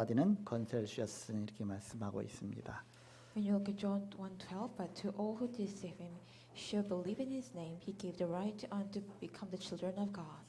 받는 권세를 주셨으니 이렇게 말씀하고 있습니다. When you look at John 1:12, but to all who receive him shall believe in his name, he gave the right to become the children of God.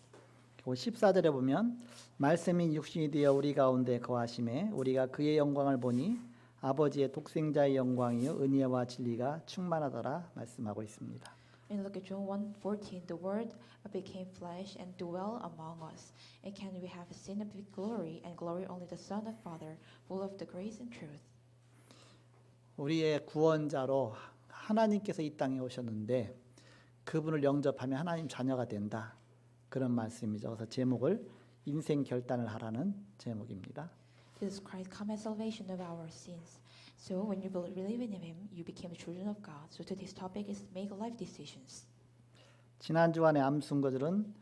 14절에 보면 말씀이 육신이 되어 우리 가운데 거하심에 우리가 그의 영광을 보니 아버지의 독생자의 영광이요 은혜와 진리가 충만하더라 말씀하고 있습니다. When you look at John 1:14, the word became flesh and dwelt among us. And can we have seen a big glory and glory only the Son of Father, full of the grace and truth? 우리의 구원자로 하나님께서 이 땅에 오셨는데 그분을 영접하면 하나님 자녀가 된다. 그런 말씀이죠. 그래서 제목을 인생 결단을 하라는 제목입니다. Jesus Christ come as salvation of our sins. So when you believe in him, you became the children of God. So today's topic is make life decisions. 지난 주간의 암송 구절은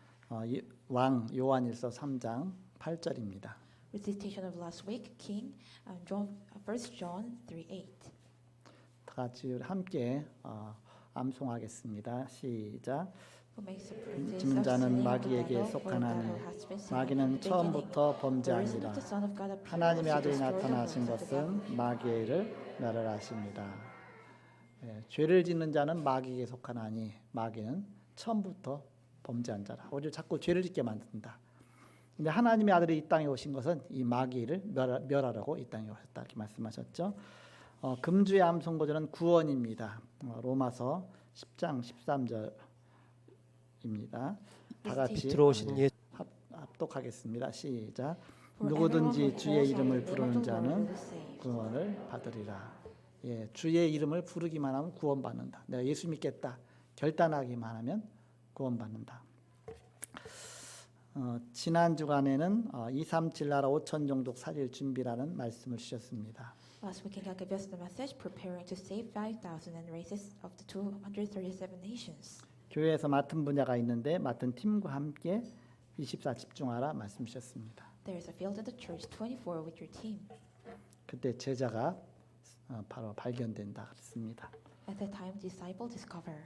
왕 요한일서 3장 8절입니다. Recitation of last week, King John, 1 John 3:8. 다 같이 함께 암송하겠습니다. 시작. 지는 자는 마귀에게 속하나니 마귀는 처음부터 범죄하니라. 하나님의 아들이 나타나신 것은 마귀를 멸하십니다. 죄를 짓는 자는 마귀에게 속하나니 마귀는 처음부터 범죄한 자라. 오히려 자꾸 죄를 짓게 만든다. 근데 하나님의 아들이 이 땅에 오신 것은 이 마귀를 멸하려고 이 땅에 오셨다 이렇게 말씀하셨죠. 금주의 암송 구절은 구원입니다. 로마서 10장 13절입니다. 다 같이 들어오신 합독하겠습니다. 시작. 누구든지 주의 이름을 부르는 자는 구원을 받으리라. 예, 주의 이름을 부르기만 하면 구원받는다. 내가 예수 믿겠다 결단하기만 하면 구원받는다. 지난 주간에는 237 나라 5천 종족 살릴 준비라는 말씀을 주셨습니다. Last week, King gave us the message preparing to save 5,000 and races of the 237 nations. 교회에서 맡은 분야가 있는데 맡은 팀과 함께 24 집중하라 말씀 주셨습니다. There is a field in the church 24 with your team. 그때 제자가 바로 발견된다 그랬습니다. At that time, disciple discover.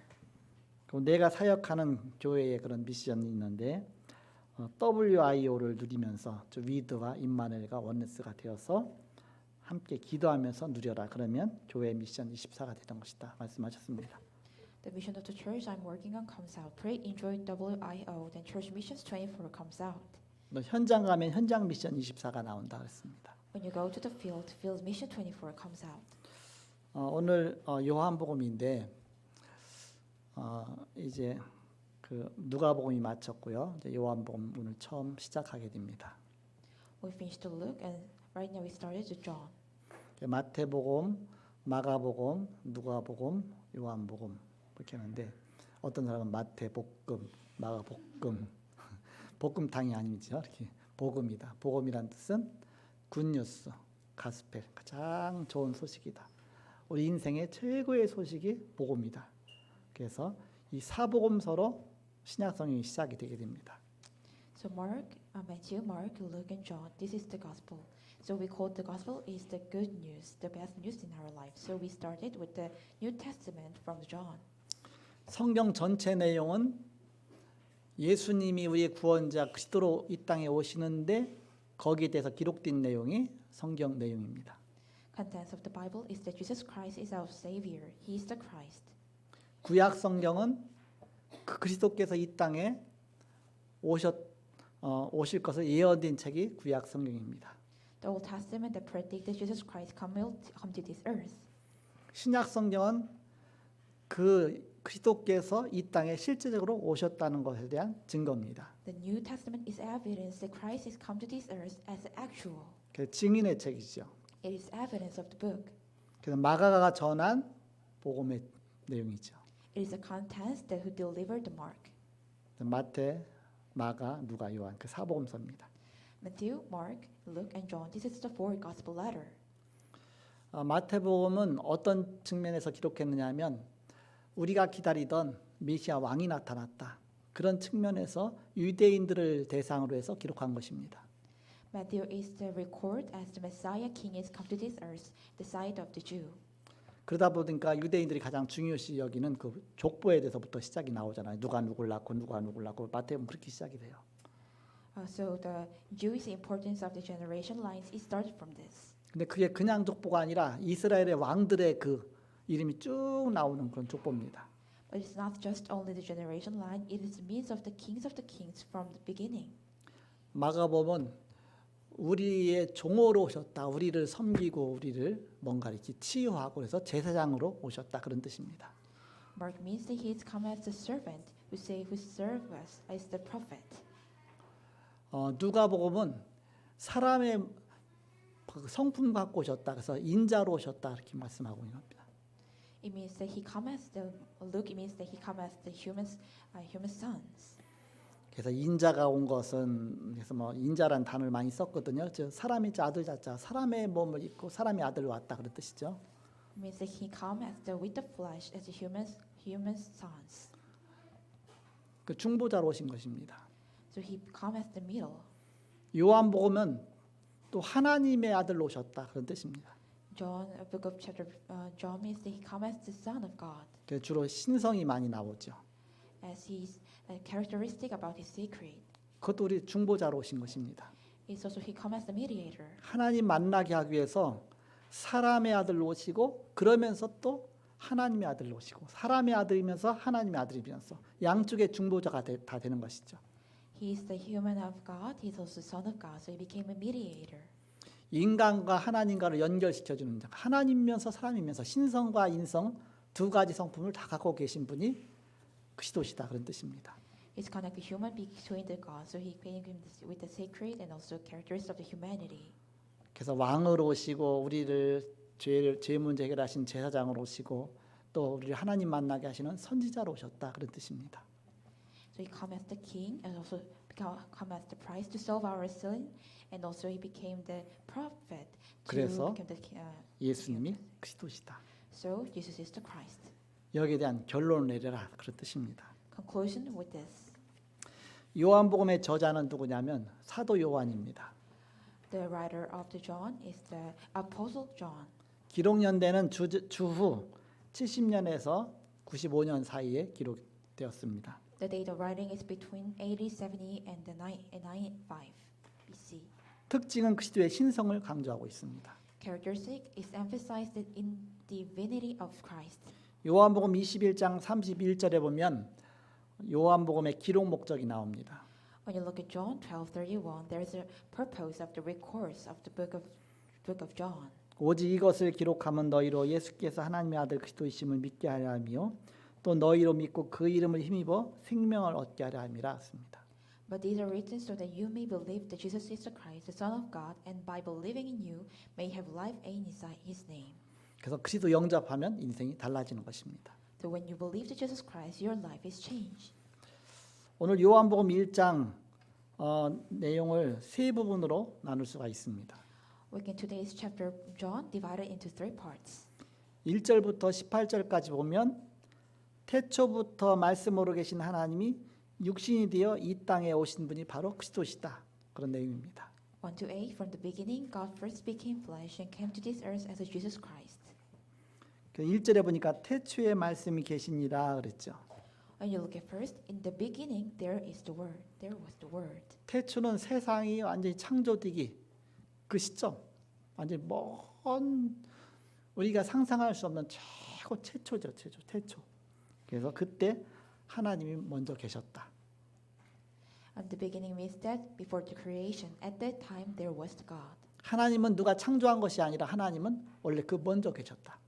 내가 사역하는 교회에 그런 미션이 있는데 WIO를 누리면서 위드와 임마누엘과 원네스가 되어서 함께 기도하면서 누려라. 그러면 교회 미션 24가 되는 것이다 말씀하셨습니다. The mission of the church I'm working on comes out. Pray, enjoy WIO. Then church missions 24 comes out. 너 현장 가면 현장 미션 24가 나온다 그랬습니다. When you go to the field mission 24 comes out. 오늘 요한복음인데 이제 그 누가복음이 마쳤고요. 이제 요한복음 오늘 처음 시작하게 됩니다. We finished to Luke and right now we started to John. 마태복음, 마가복음, 누가복음, 요한복음 이렇게 하는데 어떤 사람은 마태복음, 마가복음, 볶음탕이 아니죠. 이렇게 복음이다. 복음이란 뜻은 굿뉴스, 가스펠, 가장 좋은 소식이다. 우리 인생의 최고의 소식이 복음이다. 그래서 이 사복음서로 신약 성경이 시작이 되게 됩니다. So Matthew, Mark, Luke, and John. This is the gospel. So we call the gospel is the good news, the best news in our life. So we started with the New Testament from John. 성경 전체 내용은 예수님이 우리의 구원자 그리스도로 이 땅에 오시는데 거기에 대해서 기록된 내용이 성경 내용입니다. Contents of the Bible is that Jesus Christ is our Savior. He is the Christ. 구약 성경은 그 그리스도께서 이 땅에 오실 것을 예언된 책이 구약 성경입니다. The Old Testament that predicted Jesus Christ come to this earth. 신약 성경은 그 그리스도께서 이 땅에 실제적으로 오셨다는 것에 대한 증거입니다. The New Testament is evidence that Christ has come to this earth as actual. 그 증인의 책이죠. It is evidence of the book. 그래서 마가가 전한 복음의 내용이죠. It is the contents that who delivered the mark. 마태, 마가, 누가, 요한 그 사복음서입니다. Matthew, Mark, Luke, and John. This is the four gospel letter. 마태복음은 어떤 측면에서 기록했느냐면 우리가 기다리던 메시아 왕이 나타났다. 그런 측면에서 유대인들을 대상으로 해서 기록한 것입니다. Matthew is the record as the Messiah King is come to this earth, the side of the Jew. 그러다 보니까 유대인들이 가장 중요시 여기는 그 족보에 대해서부터 시작이 나오잖아요. 누가 누굴 낳고 누가 누굴 낳고 마태복음 그렇게 시작이 돼요. So the Jewish importance of the generation lines it started from this. 근데 그게 그냥 족보가 아니라 이스라엘의 왕들의 그 이름이 쭉 나오는 그런 족보입니다. But it's not just only the generation line; it is the means of the kings from the beginning. 마가복음은 우리의 종으로 오셨다. 우리를 섬기고 우리를 뭔가 이렇게 치유하고 그래서 제사장으로 오셨다 그런 뜻입니다. Mark means that he has come as the servant who serve us as the prophet. 누가복음은 사람의 그 성품 갖고 오셨다. 그래서 인자로 오셨다 이렇게 말씀하고 있는 겁니다. It means that he come as the Luke. It means that he come as the human sons. 그래서 인자가 온 것은 그래서 뭐 인자란 단어를 많이 썼거든요. 즉 사람이 아들 자자 사람의 몸을 입고 사람의 아들로 왔다 그런 뜻이죠. It means that he come as with the flesh as the human sons. 그 중보자로 오신 것입니다. So he come as the middle. 요한복음은 또 하나님의 아들로 오셨다 그런 뜻입니다. John, book of chapter John means that he come as the son of God. 그 주로 신성이 많이 나오죠. As his characteristic about his sacred. 그것도 우리 중보자로 오신 것입니다. It's also he come as the mediator. 하나님 만나게 하기 위해서 사람의 아들로 오시고 그러면서 또 하나님의 아들로 오시고 사람의 아들이면서 하나님의 아들이면서 양쪽의 중보자가 다 되는 것이죠. He is the human of God. He is also son of God. So he became a mediator. 인간과 하나님과를 연결시켜주는 자, 하나님이면서 사람이면서 신성과 인성 두 가지 성품을 다 갖고 계신 분이 그리스도시다 그런 뜻입니다. He's connected human between the God. So he came with the sacred and also characteristics of the humanity. 그래서 왕으로 오시고 우리를 죄 문제 해결하신 제사장으로 오시고 또 우리를 하나님 만나게 하시는 선지자로 오셨다 그런 뜻입니다. So he come as the king and also come as the priest to solve our sin, and also he became the prophet to 그래서 become the 예수님이 그리스도시다. So Jesus is the Christ. 여기에 대한 결론을 내려라 그런 뜻입니다. Conclusion with this. 요한복음의 저자는 누구냐면 사도 요한입니다. The writer of the John is the Apostle John. 기록 연대는 주후 70년에서 95년 사이에 기록되었습니다. The date of writing is between 8070 and 95 BC. 특징은 그리스도의 신성을 강조하고 있습니다. Characteristic is emphasized in divinity of Christ. 요한복음 21장 31절에 보면 요한복음의 기록 목적이 나옵니다. When you look at John 12:31, there is a purpose of the records of the book of John. 오직 이것을 기록하면 너희로 예수께서 하나님의 아들 그리스도이심을 믿게 하려 하며 또 너희로 믿고 그 이름을 힘입어 생명을 얻게 하려 함이라 했습니다. But these are written so that you may believe that Jesus is the Christ, the Son of God, and by believing in you may have life in His name. 그래서 그리스도 영접하면 인생이 달라지는 것입니다. So when you believe that Jesus Christ, your life is changed. 오늘 요한복음 1장 내용을 세 부분으로 나눌 수가 있습니다. We can today's chapter John divided into three parts. 1절부터 18절까지 보면 태초부터 말씀으로 계신 하나님이 육신이 되어 이 땅에 오신 분이 바로 그리스도시다. 그런 내용입니다. 1 to 8 From the beginning God first became flesh and came to this earth as a Jesus Christ. 1절에 보니까 태초에 말씀이 계시니라 그랬죠. When you look at first, in the beginning there is the Word. There was the Word. 태초는 세상이 완전히 창조되기 그 시점 완전히 먼 우리가 상상할 수 없는 최고 최초죠. 태초. 그래서 그때 하나님이 먼저 계셨다. At the beginning means that before the creation, at that time there was God. 하나님은 누가 창조한 것이 아니라 하나님은 원래 그 먼저 계셨다.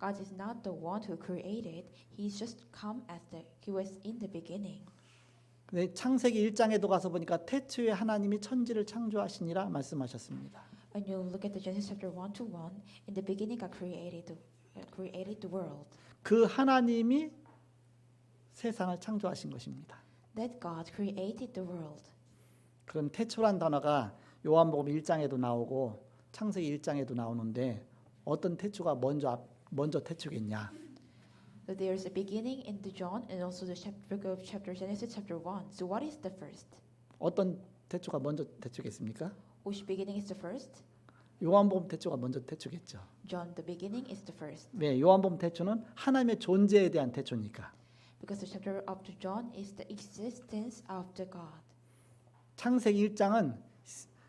God is not the one who created. He's just come as He was in the beginning. 근데 창세기 1장에도 가서 보니까 태초에 하나님이 천지를 창조하시니라 말씀하셨습니다. When you look at the Genesis chapter 1 to 1, in the beginning God created the world. 그 하나님이 세상을 창조하신 것입니다. That God created the world. 그런 태초란 단어가 요한복음 1장에도 나오고 창세기 1장에도 나오는데 어떤 태초가 먼저 태초겠냐? So there's a beginning in the John and also the book of Genesis chapter 1. So what is the first? 어떤 태초가 먼저 태초겠습니까? Which beginning is the first? 요한복음 태초가 먼저 태초겠죠. John, the beginning is the first. 네, 요한복음 태초는 하나님의 존재에 대한 태초니까. Because the chapter of John is the existence of the God. 창세기 1장은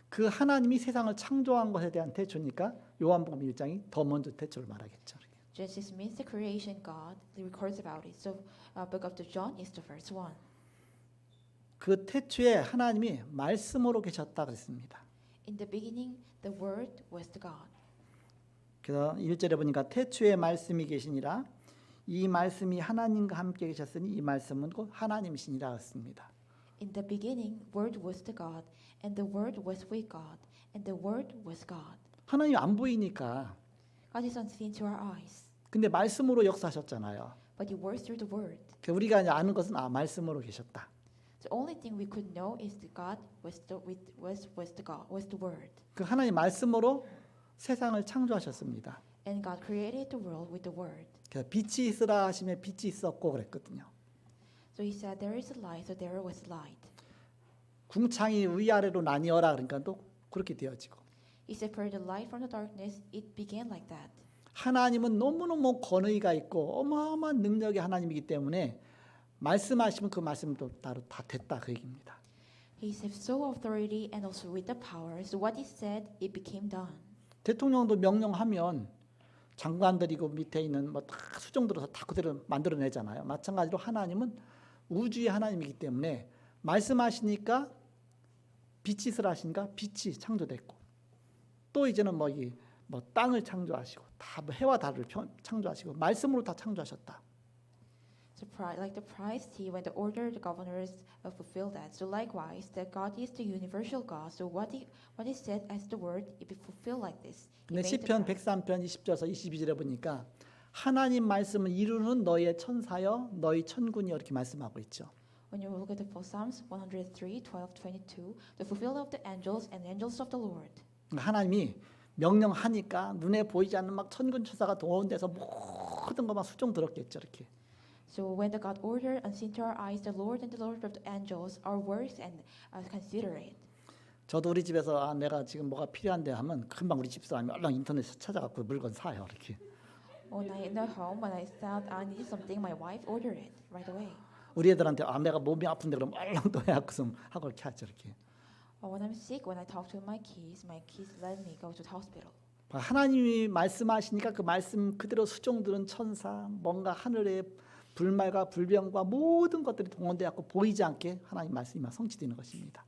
그 하나님이 세상을 창조한 것에 대한 태초니까 요한복음 1장이 더 먼저 태초를 말하겠죠. Genesis means the creation God records about it. So, book of the John is the first one. 그 태초에 하나님이 말씀으로 계셨다 그랬습니다. In the beginning, the Word was the God. 그래서 1절에 보니까 태초에 말씀이 계시니라 이 말씀이 하나님과 함께 계셨으니 이 말씀은 곧 하나님이시니라 했습니다. In the beginning, Word was the God, and the Word was with God, and the Word was God. 하나님이 안 보이니까 God is unseen to our eyes, 근데 말씀으로 역사하셨잖아요. but He works through the Word. 그러니까 우리가 이제 아는 것은 말씀으로 계셨다. The only thing we could know is that God was the Word, 그 하나님 말씀으로 세상을 창조하셨습니다. and God created the world with the Word. 그래서 빛이 있으라 하시면 빛이 있었고 그랬거든요. So He said, "There is a light, so there was light." 궁창이 위아래로 나뉘어라 그러니까 또 그렇게 되어지고. He separated the light from the darkness. It began like that. 하나님은 너무너무 권위가 있고 어마어마한 능력의 하나님이기 때문에 말씀하시면 그 말씀도 따로 다 됐다 그 얘기입니다. He is so authority and also with the power. So what He said, it became done. 대통령도 명령하면 장관들이고 밑에 있는 뭐 다 수정 들어서 다 그대로 만들어내잖아요. 마찬가지로 하나님은 우주의 하나님이기 때문에 말씀하시니까 빛이 있으라 하시니까 빛이 창조됐고 또 이제는 뭐 땅을 창조하시고 다 해와 달을 창조하시고 말씀으로 다 창조하셨다. So like the priest, He when the order, the governors fulfill that. So likewise, that God is the universal God. So what He said as the word, it be fulfilled like this. He 근데 made the 시편 Christ. 103편 20절에서 22절에 보니까 하나님 말씀을 이루는 너의 천사여 너희 천군이여 이렇게 말씀하고 있죠. When you look at the Psalms 103, 12, 22, the fulfillment of the angels and angels of the Lord. 하나님이 명령하니까 눈에 보이지 않는 막 천군 천사가 동원돼서 모든 것만 수종 들었겠죠 이렇게. So when the God ordered unseen to our eyes, the Lord and the Lord of the angels, our works and consider it. 저도 우리 집에서 내가 지금 뭐가 필요한데 하면 금방 우리 집사람이 얼른 인터넷에 찾아갖고 물건 사요 이렇게. When I in the home, when I thought I needed something, my wife ordered it right away. 우리 애들한테 내가 몸이 아픈데 그럼 얼른 또 해갖고 하고 이렇게 하죠 이렇게. Or when I'm sick, when I talk to my kids let me go to the hospital. 하나님이 말씀하시니까 그 말씀 그대로 수종들은 천사 뭔가 하늘의 불말과 불병과 모든 것들이 동원되었고 보이지 않게 하나님 말씀이 성취되는 것입니다.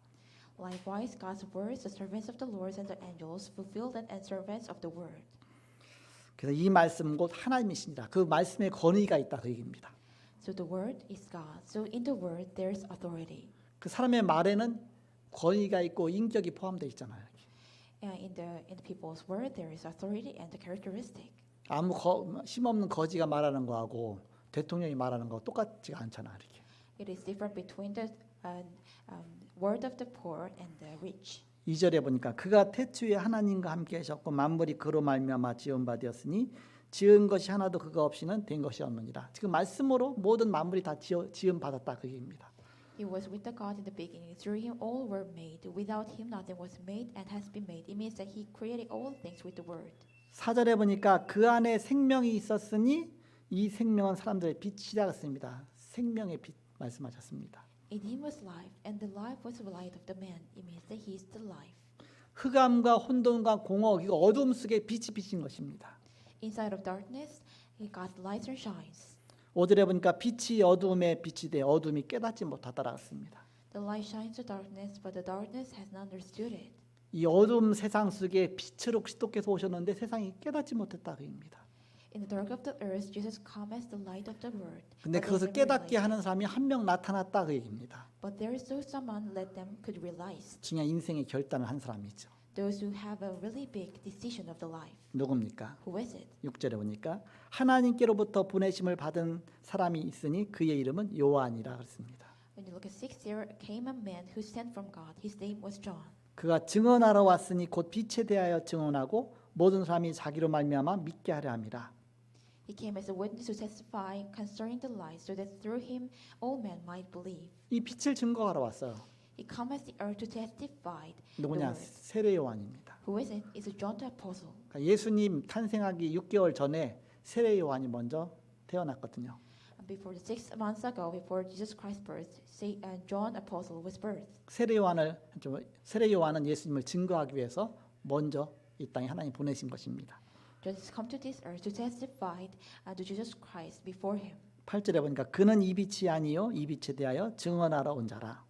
Likewise, God's words, the servants of the Lord and the angels, fulfilled and servants of the word. 그래서 이 말씀은 곧 하나님이시니라. 그 말씀에 권위가 있다 그 얘기입니다. So the word is God. So in the word there's authority. 그 사람의 말에는 권위가 있고 인격이 포함되어 있잖아요. In the people's word there is authority and the characteristic. 아무 힘없는 거지가 말하는 거하고 대통령이 말하는 거 똑같지가 않잖아 이렇게. It is different between the word of the poor and the rich. 2절에 보니까 그가 태초에 하나님과 함께 하셨고 만물이 그로 말미암아 지은 바 되었으니 지은 것이 하나도 그가 없이는 된 것이 없느니라. 지금 말씀으로 모든 만물이 다 지은 받았다 그 얘기입니다. He was with the God in the beginning. Through Him all were made. Without Him nothing was made and has been made. It means that He created all things with the word. 4절에 보니까 그 안에 생명이 있었으니 이 생명은 사람들의 빛이라 했습니다. 생명의 빛 말씀하셨습니다. In Him was life, and the life was the light of the man. It means that He is the life. 흑암과 혼돈과 공허 이거 어둠 속에 빛이 비친 것입니다. Inside of darkness, God's light shines. 5절에 보니까 빛이 어둠에 빛이 돼 어둠이 깨닫지 못하더라 했습니다. The light shines to darkness, but the darkness has not understood it. 이 어둠 세상 속에 빛으로 그리스도께서 오셨는데 세상이 깨닫지 못했다 그입니다. In the dark of the earth, Jesus come as the light of the world. 근데 But 그것을 they never 깨닫게 realized 하는 사람이 한 명 나타났다 그 얘기입니다. it. But there is so someone let them could realize. 중요한 인생의 결단을 한 사람이죠. Those who have a really big decision of the life. 누굽니까? Who is it? 6절에 보니까 하나님께로부터 보내심을 받은 사람이 있으니 그의 이름은 요한이라 그랬습니다. When you look at 6, there came a man who sent from God. His name was John. 그가 증언하러 왔으니 곧 빛에 대하여 증언하고 모든 사람이 자기로 말미암아 믿게 하려 함이라. He came as a witness to testify concerning the light, so that through him all men might believe. 이 빛을 증거하러 왔어요. He come as the earth to testify the 누구냐? word. 세례 요한입니다. Who is it? It's John the Apostle. 그러니까 예수님 탄생하기 6개월 전에 세례 요한이 먼저 태어났거든요. Before the 6 months ago, before Jesus Christ's birth, John Apostle was birthed. 세례 요한은 예수님을 증거하기 위해서 먼저 이 땅에 하나님 보내신 것입니다. Jesus come to this earth to testify to Jesus Christ before him. 8절에 보니까 그는 이 빛이 아니요 이 빛에 대하여 증언하러 온 자라.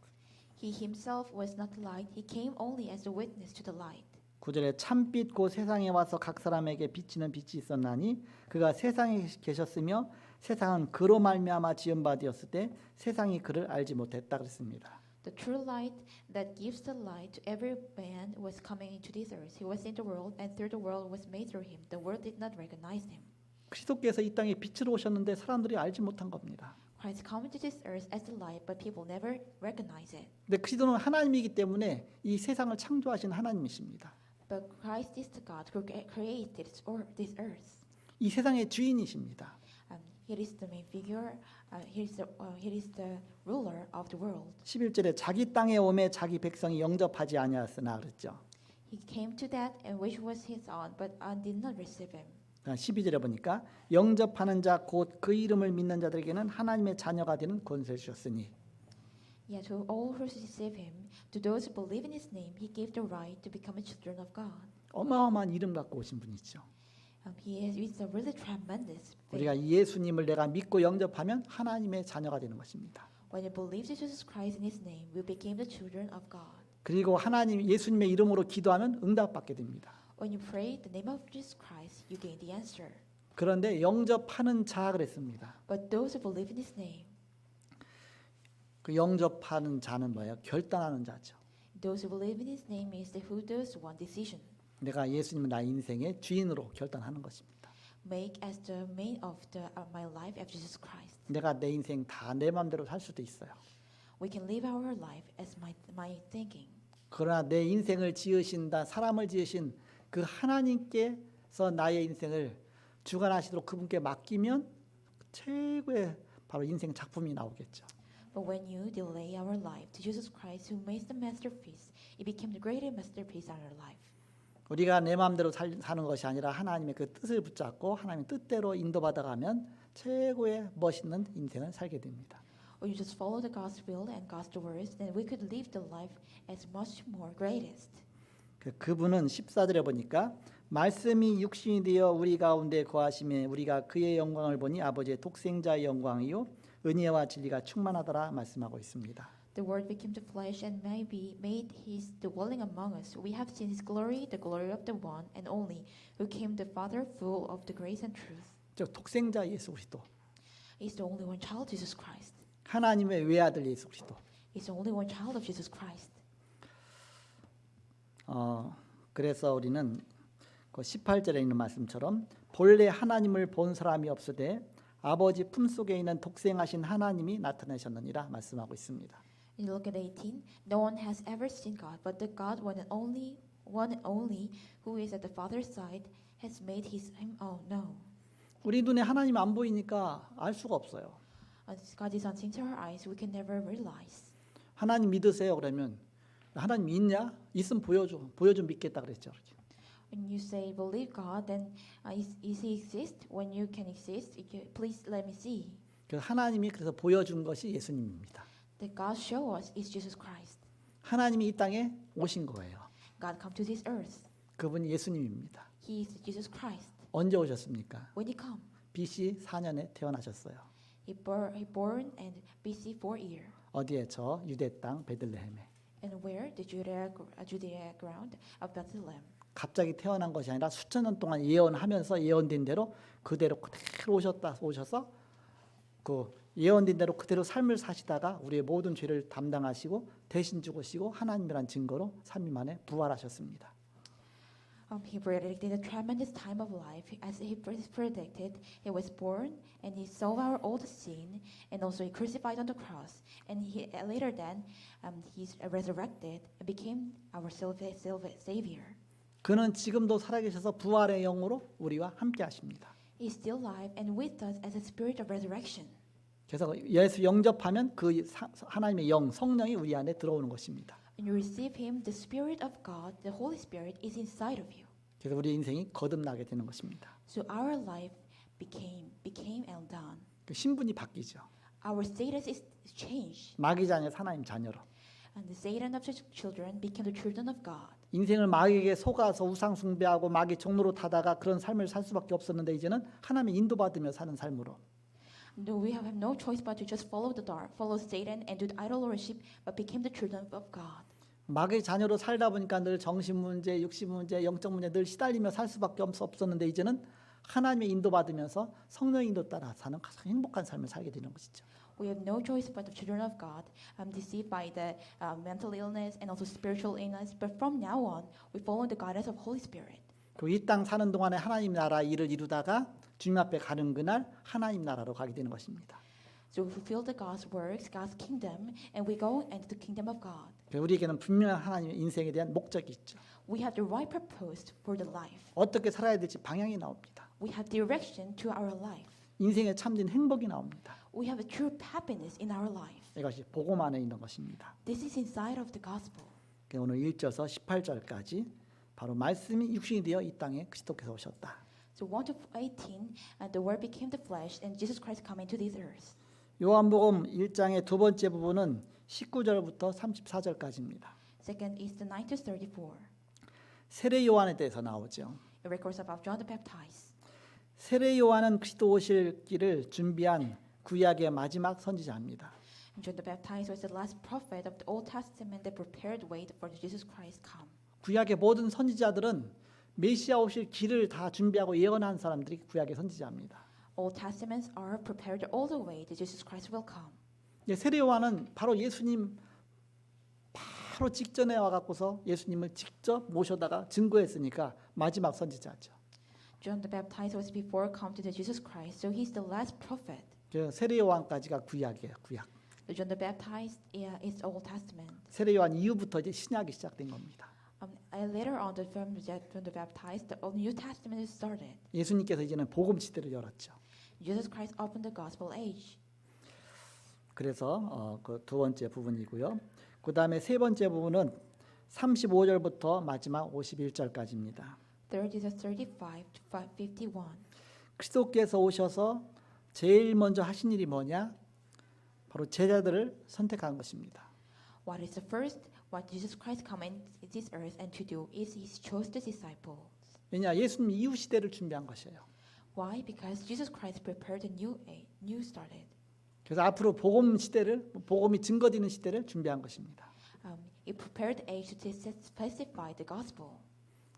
He himself was not the light, he came only as a witness to the light. 9절에 참빛 곧 세상에 와서 각 사람에게 비치는 빛이 있었나니 그가 세상에 계셨으며 세상은 그로 말미암아 지은 바 되었을 때 세상이 그를 알지 못했다 그랬습니다. The true light that gives the light to every man was coming into this earth. He was in the world, and through the world was made through him. The world did not recognize him. 그리스도께서 이 땅에 빛으로 오셨는데 사람들이 알지 못한 겁니다. Christ come into this earth as the light, but people never recognize it. 근데 그리스도는 하나님이기 때문에 이 세상을 창조하신 하나님이십니다. But Christ is the God who created this earth. 이 세상의 주인이십니다. He is the main figure. He is the ruler of the world. 11절에 자기 땅에 오매 자기 백성이 영접하지 아니하였으나 그랬죠. He came to that, and which was his own, but did not receive him. 12절에 보니까 영접하는 자 곧 그 이름을 믿는 자들에게는 하나님의 자녀가 되는 권세를 주셨으니. Yet to all who receive him, to those who believe in his name, he gave the right to become a children of God. 어마어마한 이름 갖고 오신 분이죠. He is a really tremendous faith. 우리가 예수님을 내가 믿고 영접하면 하나님의 자녀가 되는 것입니다. When you believe in Jesus Christ in his name, we became the children of God. 그리고 하나님 예수님의 이름으로 기도하면 응답받게 됩니다. When you pray the name of Jesus Christ, you gain the answer. 그런데 영접하는 자 그랬습니다. But those who believe in his name, 그 영접하는 자는 뭐예요? 결단하는 자죠. those who believe in his name is the who does one decision. 내가 예수님을 나의 인생의 주인으로 결단하는 것입니다. Make as the main of my life of Jesus Christ. 내가 내 인생 다 내 마음대로 살 수도 있어요. We can live our life as my thinking. 그러나 내 인생을 지으신다 사람을 지으신 그 하나님께서 나의 인생을 주관하시도록 그분께 맡기면 최고의 바로 인생 작품이 나오겠죠. But when you delay our life to Jesus Christ, who makes the masterpiece, it became the greatest masterpiece on our life. 우리가 내 마음대로 사는 것이 아니라 하나님의 그 뜻을 붙잡고 하나님의 뜻대로 인도받아가면 최고의 멋있는 인생을 살게 됩니다. When you just follow the God's will and God's words, then we could live the life as much more greatest. 그분은 14절에 보니까 말씀이 육신이 되어 우리 가운데 거하심에 우리가 그의 영광을 보니 아버지의 독생자의 영광이요 은혜와 진리가 충만하더라 말씀하고 있습니다. The Word became the flesh and made His dwelling among us. We have seen His glory, the glory of the one and only, who came the Father, full of the grace and truth. 즉 독생자 예수 그리스도, He's the only one child, Jesus Christ. 하나님의 외아들 예수 그리스도. He's the only one child of Jesus Christ. 그래서 우리는 그 18절에 있는 말씀처럼 본래 하나님을 본 사람이 없으되 아버지 품속에 있는 독생하신 하나님이 나타나셨느니라 말씀하고 있습니다. In Luke 18, no one has ever seen God, but the God one and only, who is at the Father's side, has made him known. 우리 눈에 하나님 안 보이니까 알 수가 없어요. As God is unseen to our eyes, we can never realize. 하나님 믿으세요 그러면 하나님 있냐? 있으면 보여줘 믿겠다 그랬죠. When you say believe God, then is He exist? When you can exist, please let me see. 그래서 하나님이 그래서 보여준 것이 예수님입니다. That God show us is Jesus Christ. 하나님이 이 땅에 오신 거예요. God come to this earth. 그분이 예수님입니다. He is Jesus Christ. 언제 오셨습니까? When He come, BC 4년에 태어나셨어요. He born in BC 4 year. 어디에? 저 유대 땅 베들레헴에. And where? The Judea ground of Bethlehem. 갑자기 태어난 것이 아니라 수천 년 동안 예언하면서 예언된 대로 그대로 오셔서 그 예언된 대로 그대로 삶을 사시다가 우리의 모든 죄를 담당하시고 대신 죽으시고 하나님이란 증거로 3일 만에 부활하셨습니다. He predicted a tremendous time of life. As he predicted, he was born and he saw our old sin, and also he crucified on the cross. And he later then, he's resurrected and became our savior. 그는 지금도 살아계셔서 부활의 영으로 우리와 함께 하십니다. He's still alive and with us as a spirit of resurrection. 그래서 예수 영접하면 그 하나님의 영 성령이 우리 안에 들어오는 것입니다. When you receive him, the spirit of God, the Holy Spirit is inside of you. 그래서 우리 인생이 거듭나게 되는 것입니다. So our life became and done. 그 신분이 바뀌죠. Our status is changed. 마귀 자녀에서 하나님 자녀로. And the Satan of the children became the children of God. 인생을 마귀에게 속아서 우상 숭배하고 마귀 종로로 타다가 그런 삶을 살 수밖에 없었는데 이제는 하나님의 인도받으며 사는 삶으로. No, we have no choice but to just follow the dark, follow Satan and do the idol worship, but became the children of God. 마귀의 자녀로 살다 보니까 늘 정신 문제, 육신 문제, 영적 문제 늘 시달리며 살 수밖에 없었는데 이제는 하나님의 인도받으면서 성령 인도 따라 사는 가장 행복한 삶을 살게 되는 것이죠. We have no choice but the children of God, deceived by the mental illness and also spiritual illness. But from now on, we follow the guidance of Holy Spirit. 그 이 땅 사는 동안에 하나님 나라 일을 이루다가 주님 앞에 가는 그날 하나님 나라로 가게 되는 것입니다. So we fulfill the God's works, God's kingdom, and we go into the kingdom of God. 우리에게는 분명한 하나님의 인생에 대한 목적이 있죠. We have the right purpose for the life. 어떻게 살아야 될지 방향이 나옵니다. We have direction to our life. 인생에 참된 행복이 나옵니다. We have a true happiness in our life. 이것이 복음 안에 있는 것입니다. This is inside of the gospel. 오늘 1절에서 18절까지 바로 말씀이 육신이 되어 이 땅에 그리스도께서 오셨다. So 1 to 18, the Word became the flesh, and Jesus Christ came into this earth. 요한복음 1장의 두 번째 부분은 19절부터 34절까지입니다. Second is the 9 to 34. 세례 요한에 대해서 나오죠. It records about John the Baptist. 세례 요한은 그리스도 오실 길을 준비한 구약의 마지막 선지자입니다. John the Baptist was the last prophet of the Old Testament that prepared way for Jesus Christ come. 구약의 모든 선지자들은 메시아 오실 길을 다 준비하고 예언한 사람들이 구약의 선지자입니다. Old Testaments are prepared all the way that Jesus Christ will come. 세례 요한은 바로 예수님 바로 직전에 와갖고서 예수님을 직접 모셔다가 증거했으니까 마지막 선지자죠. John the Baptist was before come to the Jesus Christ, so he's the last prophet. 세례 요한까지가 구약이에요, 구약. So John the Baptist is Old Testament. 세례 요한 이후부터 이제 신약이 시작된 겁니다. Later on, from John the Baptist, the New Testament is started. 예수님께서 이제는 복음 시대를 열었죠. Jesus Christ opened the gospel age. 그래서 그 두 번째 부분이고요. 그 다음에 세 번째 부분은 35절부터 마지막 51절까지입니다. 30 to 35 to 51. 그리스도께서 오셔서 제일 먼저 하신 일이 뭐냐? 바로 제자들을 선택한 것입니다. What is the first? What Jesus Christ come in this earth and to do is He chose the disciples. 왜냐? 예수님 이후 시대를 준비한 것이에요. Why? Because Jesus Christ prepared a new started. 그래서 앞으로 복음 시대를, 복음이 증거되는 시대를 준비한 것입니다. He prepared the age to specify the gospel.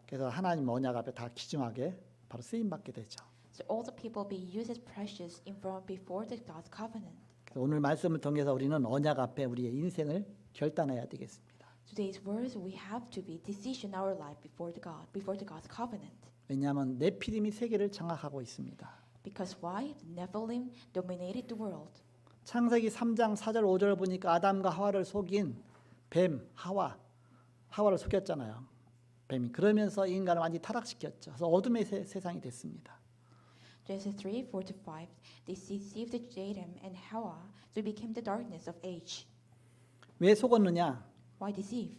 그래서 하나님 언약 앞에 다 귀중하게 바로 쓰임 받게 되죠. So all the people be used as precious in front before the God's covenant. 그래서 오늘 말씀을 통해서 우리는 언약 앞에 우리의 인생을 결단해야 되겠습니다. Today's words we have to be decision our life before the God's covenant. 왜냐하면 네피림이 세계를 장악하고 있습니다. Because why? The Nephilim dominated the world. 창세기 3장 4절 5절 보니까 아담과 하와를 속인 뱀 하와를 속였잖아요. 뱀이 그러면서 인간을 완전히 타락시켰죠. 그래서 어둠의 세상이 됐습니다. Genesis 3, 4 to 5. They deceived Adam and Hawa, so it became the darkness of age. 왜 속었느냐? Why deceive?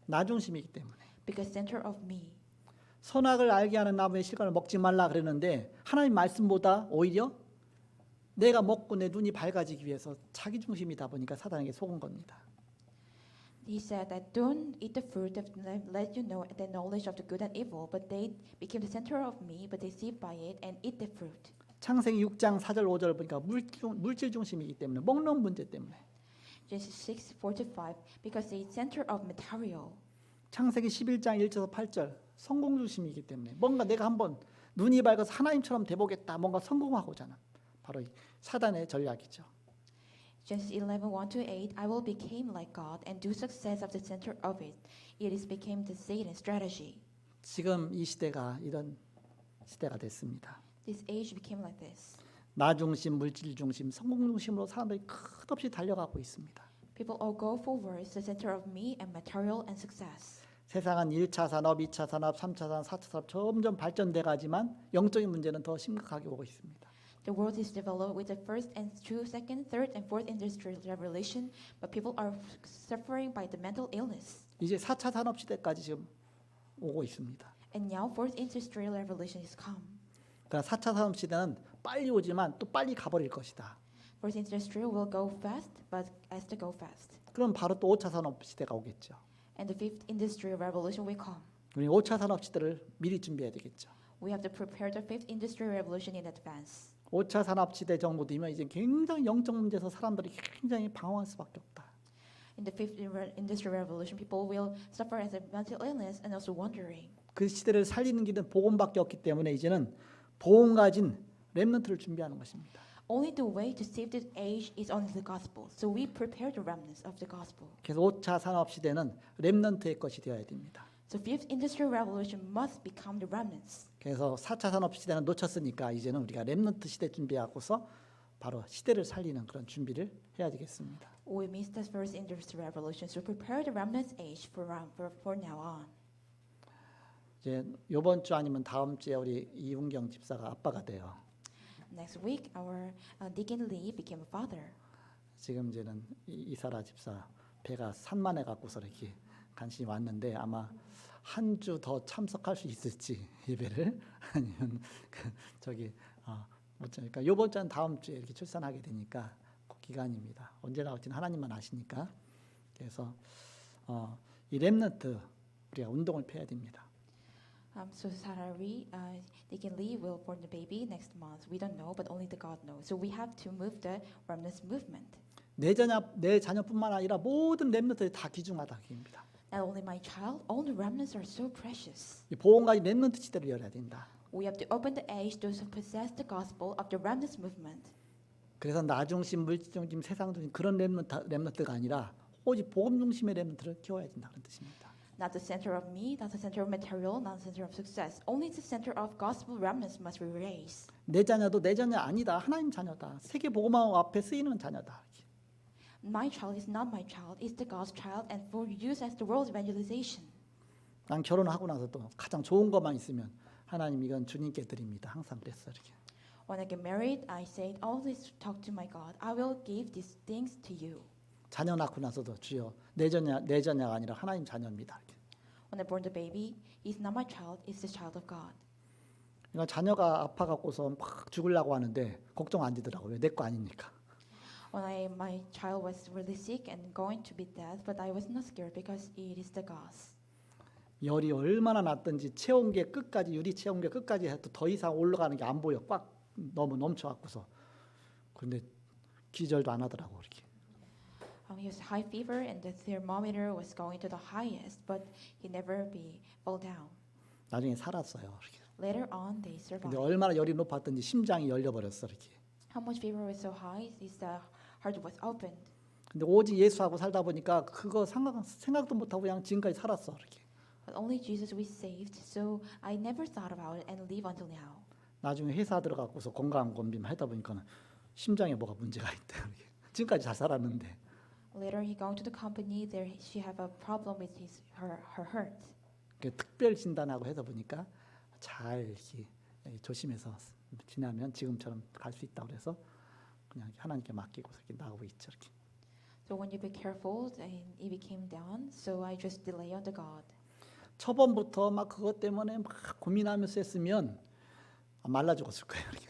나 중심이기 때문에. Because center of me. 선악을 알게 하는 나무의 실과를 먹지 말라 그랬는데 하나님 말씀보다 오히려 내가 먹고 내 눈이 밝아지기 위해서 자기 중심이다 보니까 사단에게 속은 겁니다. He said that don't eat the fruit that let you know the knowledge of the good and evil, but they became the center of me, but deceived by it and eat the fruit. 창세기 6장 4절 5절 보니까 물질 중심이기 때문에 먹는 문제 때문에. Genesis 6, 4 to 5, because they center of material. 창세기 11장 1절에서 8절 성공 중심이기 때문에 뭔가 내가 한번 눈이 밝아서 하나님처럼 돼보겠다 뭔가 성공하고자 하는 바로 이 사단의 전략이죠. Genesis 11, 1 to 8, I will become like God and do success of the center of it. It is became the Satan's strategy. 지금 이 시대가 이런 시대가 됐습니다. This age became like this. 나 중심, 물질 중심, 성공 중심으로 사람들이 끝없이 달려가고 있습니다. People all go forward, the center of me and material and success. 세상은 1차 산업, 2차 산업, 3차 산업, 4차 산업 점점 발전돼 가지만 영적인 문제는 더 심각하게 오고 있습니다. The world is developed with the first and second, third, and fourth industrial revolution, but people are suffering by the mental illness. 이제 4차 산업 시대까지 지금 오고 있습니다. And now fourth industrial revolution is come. 그러나 4차 산업 시대는 빨리 오지만 또 빨리 가버릴 것이다. Fourth industry will go fast, but as to go fast. 그럼 바로 또 5차 산업 시대가 오겠죠. And the fifth industrial revolution will come. 우리 5차 산업 시대를 미리 준비해야 되겠죠. We have to prepare the fifth industrial revolution in advance. 5차 산업 시대 정도 되면 이제 굉장히 영적 문제에서 사람들이 굉장히 방황할 수밖에 없다. In the fifth industrial revolution, people will suffer as a mental illness and also wandering. 그 시대를 살리는 길은 복음밖에 없기 때문에 이제는 복음 가진 렘넌트를 준비하는 것입니다. Only the way to save this age is only the gospel. So we prepare the remnants of the gospel. 그래서 5차 산업 시대는 렘넌트의 것이 되어야 됩니다. So fifth industrial revolution must become the remnants. 그래서 4차 산업 시대는 놓쳤으니까 이제는 우리가 렘넌트 시대 준비하고서 바로 시대를 살리는 그런 준비를 해야 되겠습니다. We missed the first industrial revolution, so prepare the remnants age for now on. 이제 이번 주 아니면 다음 주에 우리 이웅경 집사가 아빠가 돼요. Next week, our Deacon Lee became a father. 지금 이제는 이사라 집사 배가 산만해 갖고서 이렇게 간신히 왔는데 아마 한 주 더 참석할 수 있을지 예배를 아니면 그러니까 이번 주는 다음 주에 이렇게 출산하게 되니까 그 기간입니다. 언제 나올지는 하나님만 아시니까. 그래서 이 렘넌트 우리가 운동을 펴야 됩니다. So Sarah Deacon Lee will born the baby next month. We don't know, but only the God knows. So we have to move the remnants movement. 내 자녀뿐만 아니라 모든 렘넌트들이 다 귀중하다입니다. Not only my child, all the remnants are so precious. 이 보험가의 렘넌트 시대를 열어야 된다. We have to open the age those who possess the gospel of the remnants movement. 그래서 나 중심, 물질 중심, 세상 중심 그런 렘넌트가 아니라 오직 복음 중심의 렘넌트를 키워야 된다 그런 뜻입니다. Not the center of me, not the center of material, not the center of success. Only the center of gospel remnants must be raised. 내 자녀도 내 자녀 아니다. 하나님 자녀다. 세계 복음화 앞에 쓰이는 자녀다. My child is not my child, it's the God's child and for use as the world's evangelization. 난 결혼하고 나서도 가장 좋은 것만 있으면 하나님 이건 주님께 드립니다. 항상 그랬어 이렇게. When I get married, I said, always talk to my God. I will give these things to you. 자녀 낳고 나서도 주여 내 자녀가 아니라 하나님 자녀입니다. 이렇게. When I born the baby, it's not my child, it's the child of God. 그러니까 자녀가 아파 갖고서 막 죽으려고 하는데 걱정 안 되더라고요. 내 거 아니니까. When my child was really sick and going to be dead, but I was not scared because it is the God's. 열이 얼마나 났든지 체온계 끝까지 유리 체온계 끝까지 해도 더 이상 올라가는 게 안 보여. 꽉 너무 넘쳐 갖고서. 그런데 기절도 안 하더라고 이렇게. He was high fever and the thermometer was going to the highest, but he never fell down. 나중에 살았어요. 이렇게. Later on, they 근데 survived. 얼마나 열이 높았든지 심장이 열려 버렸어 이렇게. How much fever was so high? His heart was opened. 근데 오직 예수하고 살다 보니까 그거 생각도 못 하고 그냥 지금까지 살았어 이렇게. But only Jesus we saved, so I never thought about it and live until now. 나중에 회사 들어가고서 건강 검진 하다 보니까는 심장에 뭐가 문제가 있대. 이렇게. 지금까지 잘 살았는데. Later, he going to the company. There, she have a problem with her heart. 특별 진단하고 해서 보니까 잘 이렇게 조심해서 지나면 지금처럼 갈 수 있다고 그래서 그냥 하나님께 맡기고서 이렇게 나오고 있죠. 이렇게. So when you be careful, and it became down. So I just delay on the God. 초반부터 막 그것 때문에 막 고민하면서 했으면 말라 죽었을 거예요. 이렇게.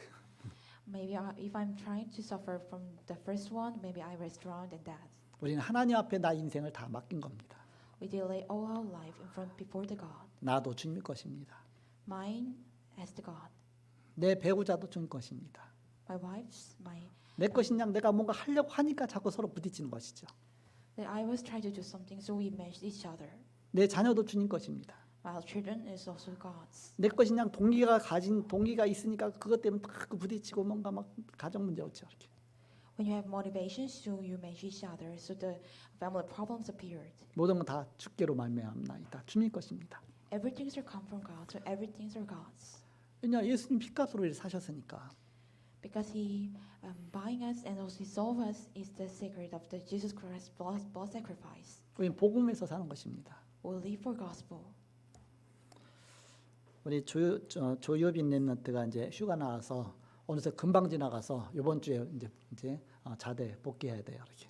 Maybe if I'm trying to suffer from the first one, maybe I was drowned in that. 우리는 하나님 앞에 나 인생을 다 맡긴 겁니다. We delay all our life in front before the God. 나도 주님 것입니다. Mine as the God. 내 배우자도 주님 것입니다. My wife's my. 내 것인 양 내가 뭔가 하려고 하니까 자꾸 서로 부딪히는 것이죠. That I was trying to do something, so we matched each other. 내 자녀도 주님 것입니다. My children is also God's. 내 것인 양 동기가 있으니까 그것 때문에 막 부딪히고 뭔가 막 가정 문제 오죠. 이렇게. When you have motivation, so you match each other. So the family problems appeared. 모든 건 다 주께로 말미암나이다. 주님 것입니다. Everything's are come from God, so everything's are God's. 왜냐 예수님 피값으로 이를 사셨으니까. Because He buying us and also He solve us is the secret of the Jesus Christ blood sacrifice. 우리는 복음에서 사는 것입니다. We live for gospel. 우리 조유빈 렘넌트가 이제 휴가 나와서 어느새 금방 지나가서 이번 주에 이제 자대 복귀해야 돼요. 이렇게.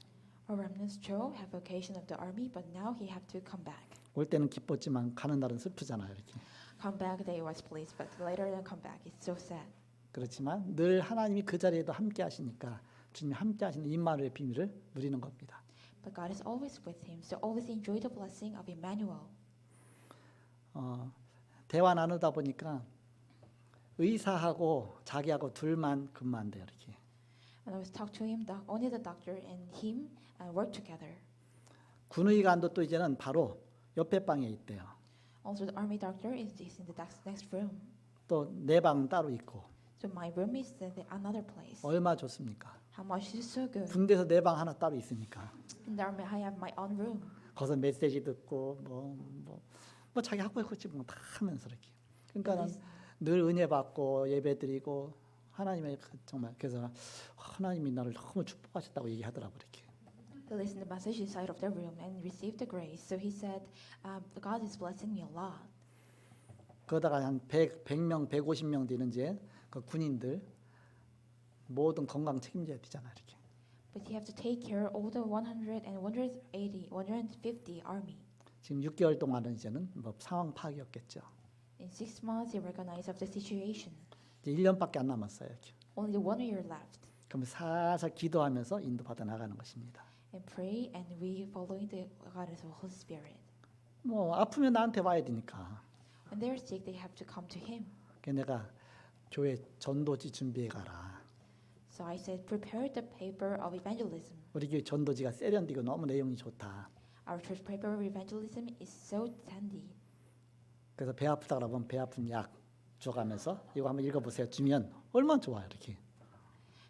Our remnants Joe have vacation of the army, but now he have to come back. 올 때는 기뻤지만 가는 날은 슬프잖아요. 이렇게. Come back day was pleased, but later than come back, it's so sad. 그렇지만 늘 하나님이 그 자리에도 함께 하시니까 주님이 함께 하시는 임마누엘의 비밀을 누리는 겁니다. But God is always with him, so always enjoy the blessing of Emmanuel. 대화 나누다 보니까 의사하고 자기하고 둘만 근무한대요. 이렇게. And I was talking to him, only the doctor and him work together. 군의관도 또 이제는 바로 옆에 방에 있대요. Also, the army doctor is in the next room. 또 내 방 따로 있고. So my room is in another place. 얼마 좋습니까? How much is so good? 군대에서 내 방 하나 따로 있으니까. In the army, I have my own room. 거기서 메시지 듣고 뭐 자기 하고 싶은 거 다 하면서 이렇게. 그러니까는 늘 은혜 받고 예배 드리고 하나님의 정말 그래서 하나님이 나를 너무 축복하셨다고 얘기하더라고 이렇게. They listened to the message inside of their room and received the grace. So he said, God is blessing me a lot. 그러다가 한 100명, 150명 되는 이제 그 군인들 모든 건강 책임져야 되잖아 이렇게. But you have to take care of all the 100 and 180, 150 army. 지금 6개월 동안은 이제는 뭐 상황 파악이었겠죠. In 6 months, he recognized of the situation. 이제 1년밖에 안 남았어요. 이렇게. Only 1 year left. 그럼 살살 기도하면서 인도받아 나가는 것입니다. And pray, and we following the guidance of the Holy Spirit. 뭐 아프면 나한테 와야 되니까. When they are sick, they have to come to him. 그래서 내가 교회 전도지 준비해 가라. So I said, prepare the paper of evangelism. 우리 교회 전도지가 세련되고 너무 내용이 좋다. Our church paper of evangelism is so handy. 그래서 배 아프다 그러면 배 아픈 약 줘가면서 이거 한번 읽어보세요. 주면 얼마나 좋아요 이렇게.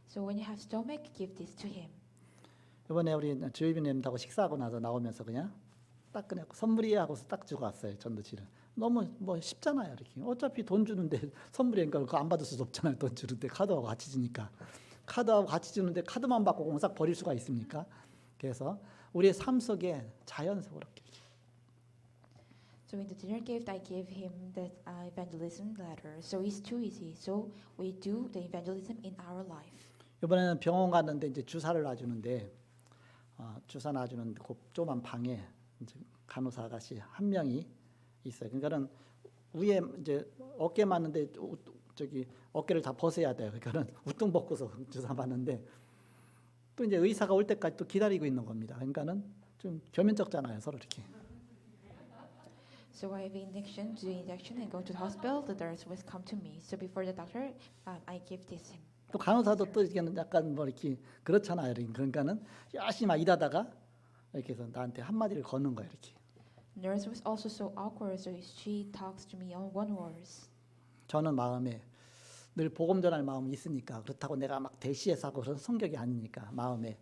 So when you have stomach, give this to him. 이번에 우리 주일비님하고 식사하고 나서 나오면서 그냥 딱 그냥 선물이야 하고서 딱 주고 왔어요 전도지를. 너무 뭐 쉽잖아요 이렇게. 어차피 돈 주는데 선물이니까 그거 안 받을 수도 없잖아요. 돈 주는데 카드하고 같이 주니까. 카드하고 같이 주는데 카드만 받고 공싹 버릴 수가 있습니까? 그래서 우리의 삶 속에 자연스럽게 So in the dinner gift, I gave him the evangelism letter. So it's too easy. So we do the evangelism in our life. 이번에는 병원 갔는데 이제 주사를 놔주는데 주사 놔주는 그 조그만 방에 이제 간호사 아가씨 한 명이 있어요. 그러니까는 위에 이제 어깨 맞는데 저기 어깨를 다 벗어야 돼요. 그러니까는 우뚱 벗고서 주사 맞는데 또 이제 의사가 올 때까지 또 기다리고 있는 겁니다. 그러니까는 좀 겸연쩍잖아요, 서로 이렇게. So I have injection, do injection, and go to the hospital. The nurse will come to me. So before the doctor, I give this him. 또 간호사도 또 이렇게 약간 뭐 이렇게 그렇잖아요. 그러니까는 열심히 막 일하다가 이렇게 해서 나한테 한 마디를 거는 거예요, 이렇게. Nurse was also so awkward, so she talks to me on one words. 저는 마음에 늘 복음 전할 마음이 있으니까 그렇다고 내가 막 대시해서 하고 그런 성격이 아니니까 마음에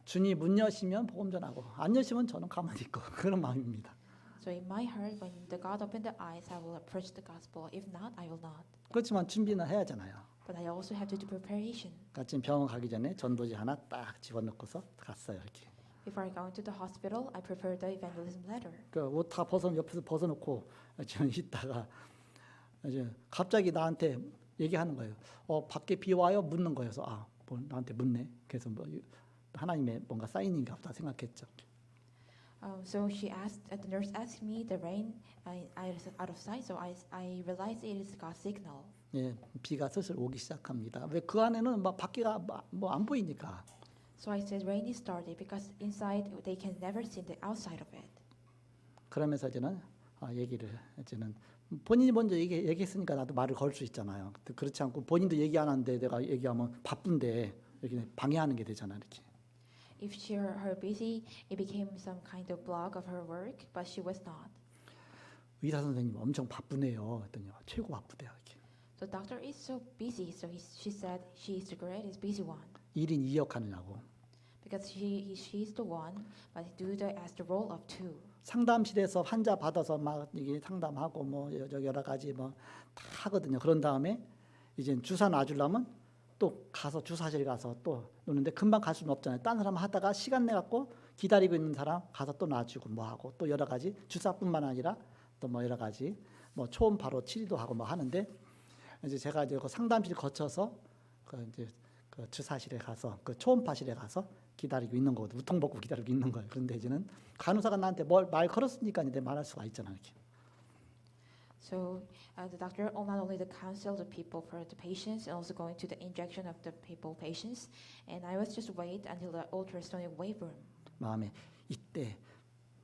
주님 문 여시면 복음 전하고 안 여시면 저는 가만히 있고 그런 마음입니다. So in my heart, when the God opened the eyes, I will preach the gospel. If not, I will not. 그렇지만 준비는 해야 하잖아요. But I also have to do preparation. 그러니까 지금 병원 가기 전에 전도지 하나 딱 집어넣고서 갔어요, 이렇게. Before I go into the hospital, I prepare the evangelism letter. 그 옷 다 옆에서 벗어놓고 지금 있다가 이제 갑자기 나한테 얘기하는 거예요. 밖에 비 와요? 묻는 거예요. 그래서 뭐 나한테 묻네. 그래서 뭐 하나님의 뭔가 사인인가 보다 생각했죠. So she asked, the nurse asked me the rain is out of sight, so I realized it is God's signal. 예, 비가 슬슬 오기 시작합니다. 왜 그 안에는 막 밖에가 뭐 안 보이니까. So I said rain is started because inside they can never see the outside of it. 그러면서 이제는 얘기를 이제는 본인이 먼저 얘기했으니까 나도 말을 걸 수 있잖아요. 그렇지 않고 본인도 얘기 안 하는데 내가 얘기하면 바쁜데 이렇게 방해하는 게 되잖아, 이렇게. If she her busy, it became some kind of block of her work, but she was not. 의사 선생님 엄청 바쁘네요. 했더니 최고 바쁘대요, 이렇게. The doctor is so busy, so she said she is the greatest busy one 1인 2역 하느냐고. because she's the one, but do as the role of two. 상담실에서 환자 받아서 막 이게 상담하고 뭐 여러 가지 뭐 다 하거든요. 그런 다음에 이제 주사 놔주려면 또 가서 주사실 가서 또 놓는데 금방 갈 수는 없잖아요. 딴 사람 하다가 시간 내 갖고 기다리고 있는 사람 가서 또 놔주고 뭐 하고 또 여러 가지 주사뿐만 아니라 또 뭐 여러 가지 뭐 초음파로 치료도 하고 뭐 하는데 이제 제가 이제 그 상담실 거쳐서 그 이제 그 주사실에 가서 그 초음파실에 가서 기다리고 있는 거거든. 우통 벗고 기다리고 있는 거예요. 그런데 이제는 간호사가 나한테 말 걸었으니까 이제 말할 수가 있잖아, 이렇게. So the doctor not only the counsel the people for the patients and also going to the injection of the people patients. And I was just wait until the ultrasonic wave room. 마음에 이때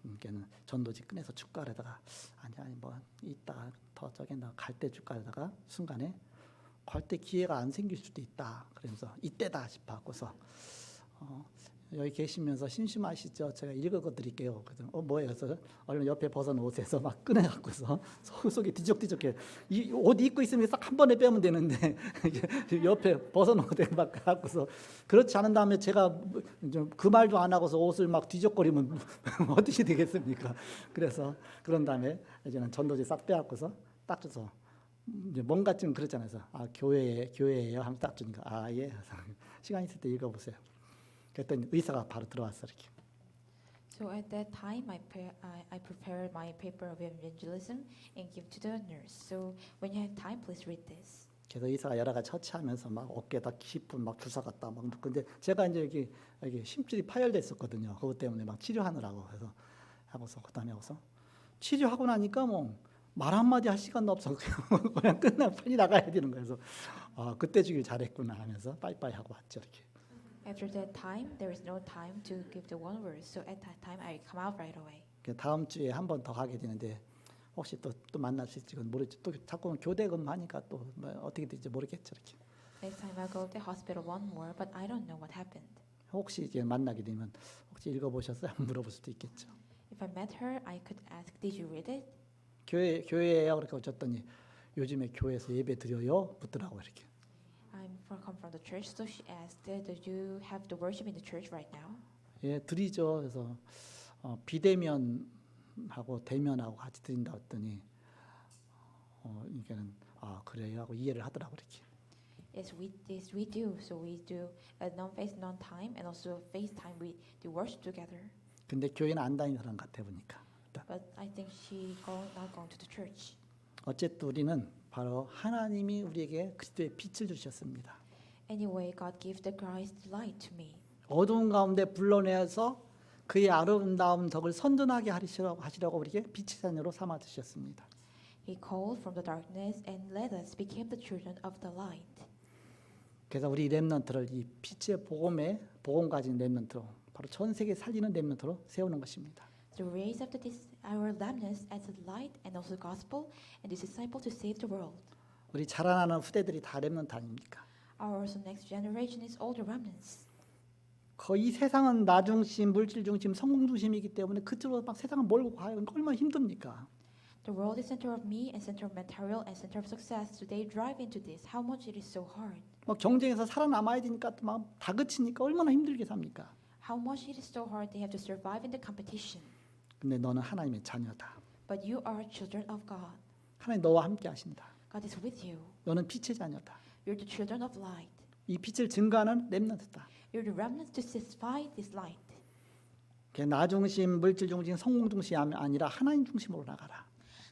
그러니까는 전도지 꺼내서 축가하다가 아니 뭐 이따 더 저기 나 갈 때 축가하다가 순간에 갈 때 기회가 안 생길 수도 있다. 그러면서 이때다 싶어갖고서 여기 계시면서 심심하시죠? 제가 읽어 드릴게요. 그래서 뭐예요? 그래서 얼른 옆에 벗은 옷에서 막 꺼내갖고서 속이 뒤적뒤적해. 이 옷 입고 있으면 딱 한 번에 빼면 되는데 옆에 벗은 옷에 막 갖고서 그렇지 않은 다음에 제가 그 말도 안 하고서 옷을 막 뒤적거리면 어떻게 되겠습니까? 그래서 그런 다음에 이제는 전도지 싹 빼갖고서 딱 줘서 이제 뭔가 좀 그랬잖아요. 그래서 교회예요. 하면 딱 주니까 예. 시간 있을 때 읽어보세요. 그랬더니 의사가 바로 들어왔어 이렇게. So at that time, I prepared my paper of evangelism and give to the nurse. So when you have time, please read this. 그래서 의사가 여러 가지 처치하면서 막 어깨에다 깊은 막 주사 갔다 막 근데 제가 이제 여기 심줄이 파열됐었거든요. 그것 때문에 막 치료하느라고 그래서 하고서 그다음에 하고서 치료하고 나니까 뭐 말 한마디 할 시간도 없어 그냥 끝나고 빨리 나가야 되는 거예요. 그래서 그때 주길 잘했구나 하면서 빠이빠이 하고 왔죠 이렇게. After that time, there is no time to give the one word. So at that time, I come out right away. 다음 주에 한 번 더 가게 되는데 혹시 또 만날 수 있을지 모르지. 또 자꾸 교대금 하니까 또 뭐 어떻게 될지 모르겠죠 이렇게. Next time I'll go to the hospital one more, but I don't know what happened. 혹시 이제 만나게 되면 혹시 읽어보셨어요? 물어볼 수도 있겠죠. If I met her, I could ask, "Did you read it?" 교회예요. 그렇게 어쨌더니 요즘에 교회에서 예배 드려요? 묻더라고 이렇게. Come from the church, so she asked, "Do you have the worship in the church right now?" 예, 드리죠. 그래서 비대면하고 대면하고 같이 드린다 했더니 이게는 그래요 하고 이해를 하더라고 이렇게. Yes, we do. So we do non-face, non-time, and also FaceTime. We do worship together. 근데 교회는 안 다니는 사람 같아 보니까. But I think she not going to the church. 어쨌든 우리는 바로 하나님이 우리에게 그리스도의 빛을 주셨습니다. Anyway, God gave the Christ light to me. 어두운 가운데 불러내서 그의 아름다운 덕을 선전하게 하시려고 우리에게 빛의 자녀로 삼아 주셨습니다. He called from the darkness and led us became the children of the light. 그래서 우리 렘넌트를 이 빛의 복음 가진 렘넌트로 바로 전 세계 살리는 렘넌트로 세우는 것입니다. To raise up our remnants as a light and also gospel and this disciple to save the world. 우리 자라나는 후대들이 다 렘넌트 아닙니까? Our also next generation is all the remnants. 거의 세상은 나 중심, 물질 중심, 성공 중심이기 때문에 그쪽으로 막 세상을 몰고 가요. 얼마나 힘듭니까? The world is center of me and center of material and center of success. So they drive into this. How much it is so hard. 막 경쟁에서 살아남아야 되니까 또 막 다그치니까 얼마나 힘들게 삽니까? How much it is so hard. They have to survive in the competition. 근데 너는 하나님의 자녀다. But you are children of God. 하나님 너와 함께 하신다. God is with you. 너는 빛의 자녀다. You're the children of light. 이 빛을 증거하는 렘넌트다. You're the remnants to satisfy this light. 나 중심, 물질 중심, 성공 중심이 아니라 하나님 중심으로 나가라.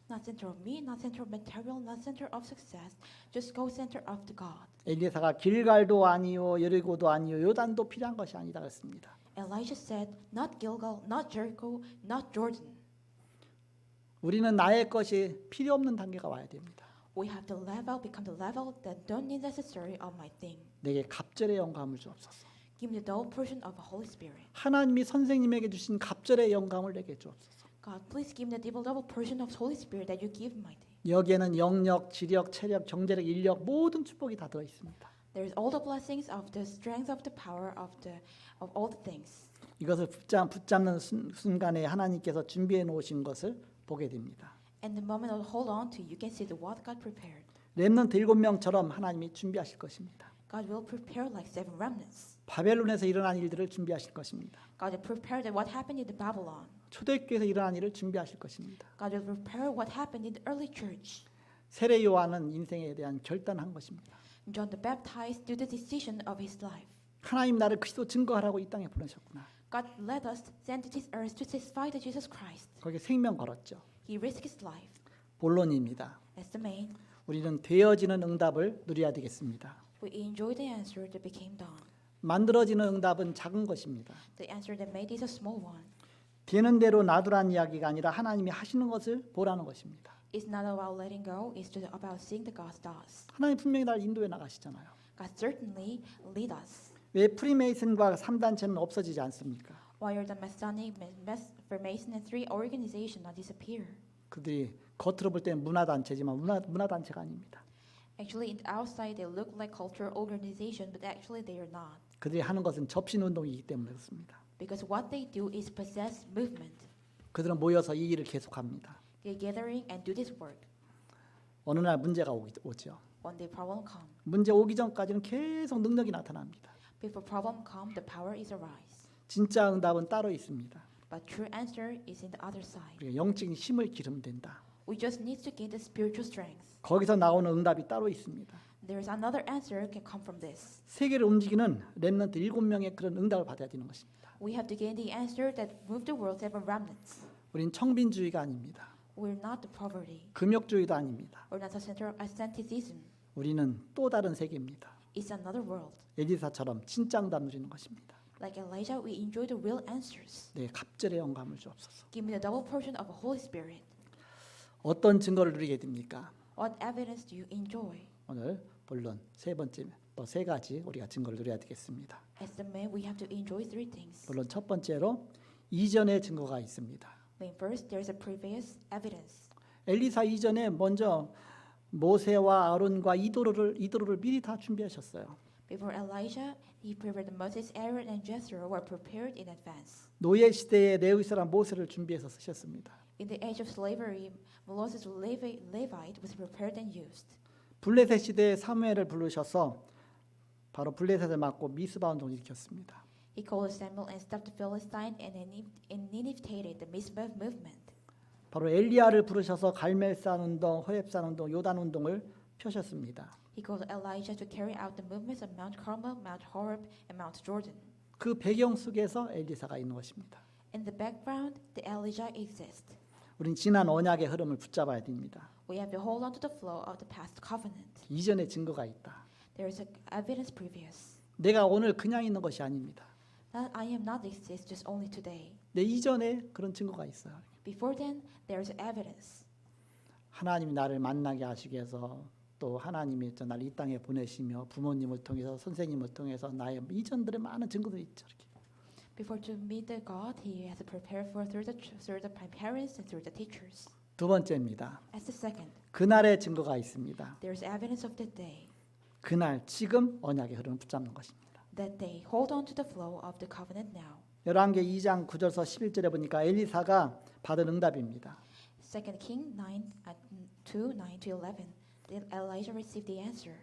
Not center of me, not center of material, not center of success. Just go center of the God. 엘리사가 길갈도 아니요, 여리고도 아니요, 요단도 필요한 것이 아니다 그랬습니다. Elijah said, not Gilgal, not Jericho, not Jordan. 우리는 나의 것이 필요 없는 단계가 와야 됩니다. We have to become the level that don't need necessary of my thing. 내게 갑절의 영감을 주옵소서. Give me the double portion of the Holy Spirit. 하나님이 선생님에게 주신 갑절의 영감을 내게 주옵소서. God, please give me the double portion of Holy Spirit that you give my thing. 여기에는 영력, 지력, 체력, 경제력, 인력 모든 축복이 다 들어 있습니다. There is all the blessings of the strength of the power of all the things. 이것을 붙잡는 순간에 하나님께서 준비해 놓으신 것을 보게 됩니다. And the moment I hold on to, you can see the what God prepared. 렘넌트 7명처럼 하나님이 준비하실 것입니다. God will prepare like 7 remnants. 바벨론에서 일어난 일들을 준비하실 것입니다. God will prepare that what happened in the Babylon. 초대교회에서 일어난 일을 준비하실 것입니다. God will prepare what happened in the early church. 세례 요한은 인생에 대한 결단한 것입니다. John the Baptist did the decision of his life. 하나님 나를 그리스도 증거하라고 이 땅에 보내셨구나. God led us sent to this earth to testify to Jesus Christ. 거기에 생명 걸었죠. He risked his life. 본론입니다. That's the main. 우리는 되어지는 응답을 누려야 되겠습니다. We enjoy the answer that became done. 만들어지는 응답은 작은 것입니다. The answer that made is a small one. 되는 대로 놔두라는 이야기가 아니라 하나님이 하시는 것을 보라는 것입니다. It's not about letting go. It's just about seeing the God does. 하나님 분명히 날 인도해 나가시잖아요. God certainly lead us. 왜 프리메이슨과 3단체는 없어지지 않습니까? Why are the Masonic, Freemason, and three organizations not disappear? 그들이 겉으로 볼 때는 문화단체지만 문화단체가 아닙니다. Actually, in the outside, they look like cultural organization, but actually they are not. 그들이 하는 것은 접신운동이기 때문에 그렇습니다. Because what they do is possess movement. 그들은 모여서 이 일을 계속합니다. They gathering and do this work. 어느 날 문제가 오죠. One day problem come. 문제 오기 전까지는 계속 능력이 나타납니다. Before problem come, the power is arise. 진짜 응답은 따로 있습니다. But true answer is in the other side. 우리가 영적인 힘을 기르면 된다. We just need to gain the spiritual strength. 거기서 나오는 응답이 따로 있습니다. There is another answer can come from this. 세계를 움직이는 렘넌트 7명의 그런 응답을 받아야 되는 것입니다. We have to gain the answer that move the world seven remnants. 우린 청빈주의가 아닙니다. We're not the poverty. 금욕주의도 아닙니다. We're not the center of asceticism. 우리는 또 다른 세계입니다. It's another world. 엘리사처럼 진짜 응답 누리는 것입니다. Like Elijah, we enjoy the real answers. 네, 갑절의 영감을 주옵소서. Give me the double portion of the Holy Spirit. 어떤 증거를 누리게 됩니까? What evidence do you enjoy? 오늘 본론 세 번째 또 세 가지 우리가 증거를 누려야 되겠습니다. As the man, we have to enjoy three things. 물론 첫 번째로 이전의 증거가 있습니다. Main first, there's a previous evidence. 엘리사 이전에 먼저 모세와 아론과 이도로를 미리 다 준비하셨어요. Before Elijah, he prepared Moses, Aaron, and Jethro were prepared in advance. 노예 시대에 레위 사람 모세를 준비해서 쓰셨습니다. In the age of slavery, Moses Levite was prepared and used. 블레셋 시대에 사무엘을 부르셔서 바로 블레셋을 막고 미스바 운동을 일으켰습니다. He called Samuel and stopped the Philistine and initiated the Mizpah movement. 바로 엘리야를 부르셔서 갈멜산 운동, 호렙산 운동, 요단 운동을 펴셨습니다. He called Elijah to carry out the movements of Mount Carmel, Mount Horeb, and Mount Jordan. 그 배경 속에서 엘리사가 있는 것입니다. In the background, the Elijah exists. 우린 지난 언약의 흐름을 붙잡아야 됩니다. We have to hold on to the flow of the past covenant. 이전의 증거가 있다. There is a evidence previous. 내가 오늘 그냥 있는 것이 아닙니다. That I am not exist just only today. 내 이전에 그런 증거가 있어요. Before then, there is evidence. 하나님이 나를 만나게 하시기 위해서 또 하나님이 나를 이 땅에 보내시며 부모님을 통해서 선생님을 통해서 나의 이전들의 많은 증거들이 있죠. 이렇게. Before to meet the God, he has to prepare for through the parents and through the teachers. 두 번째입니다. As the second, 그날의 증거가 있습니다. there is evidence of that day. 그날 지금 언약의 흐름을 붙잡는 것입니다. That day, hold on to the flow of the covenant now. 열왕기 2장 9절서 11절에 보니까 엘리사가 받은 응답입니다. 2 King 2, 9 to 11. Then Elijah received the answer.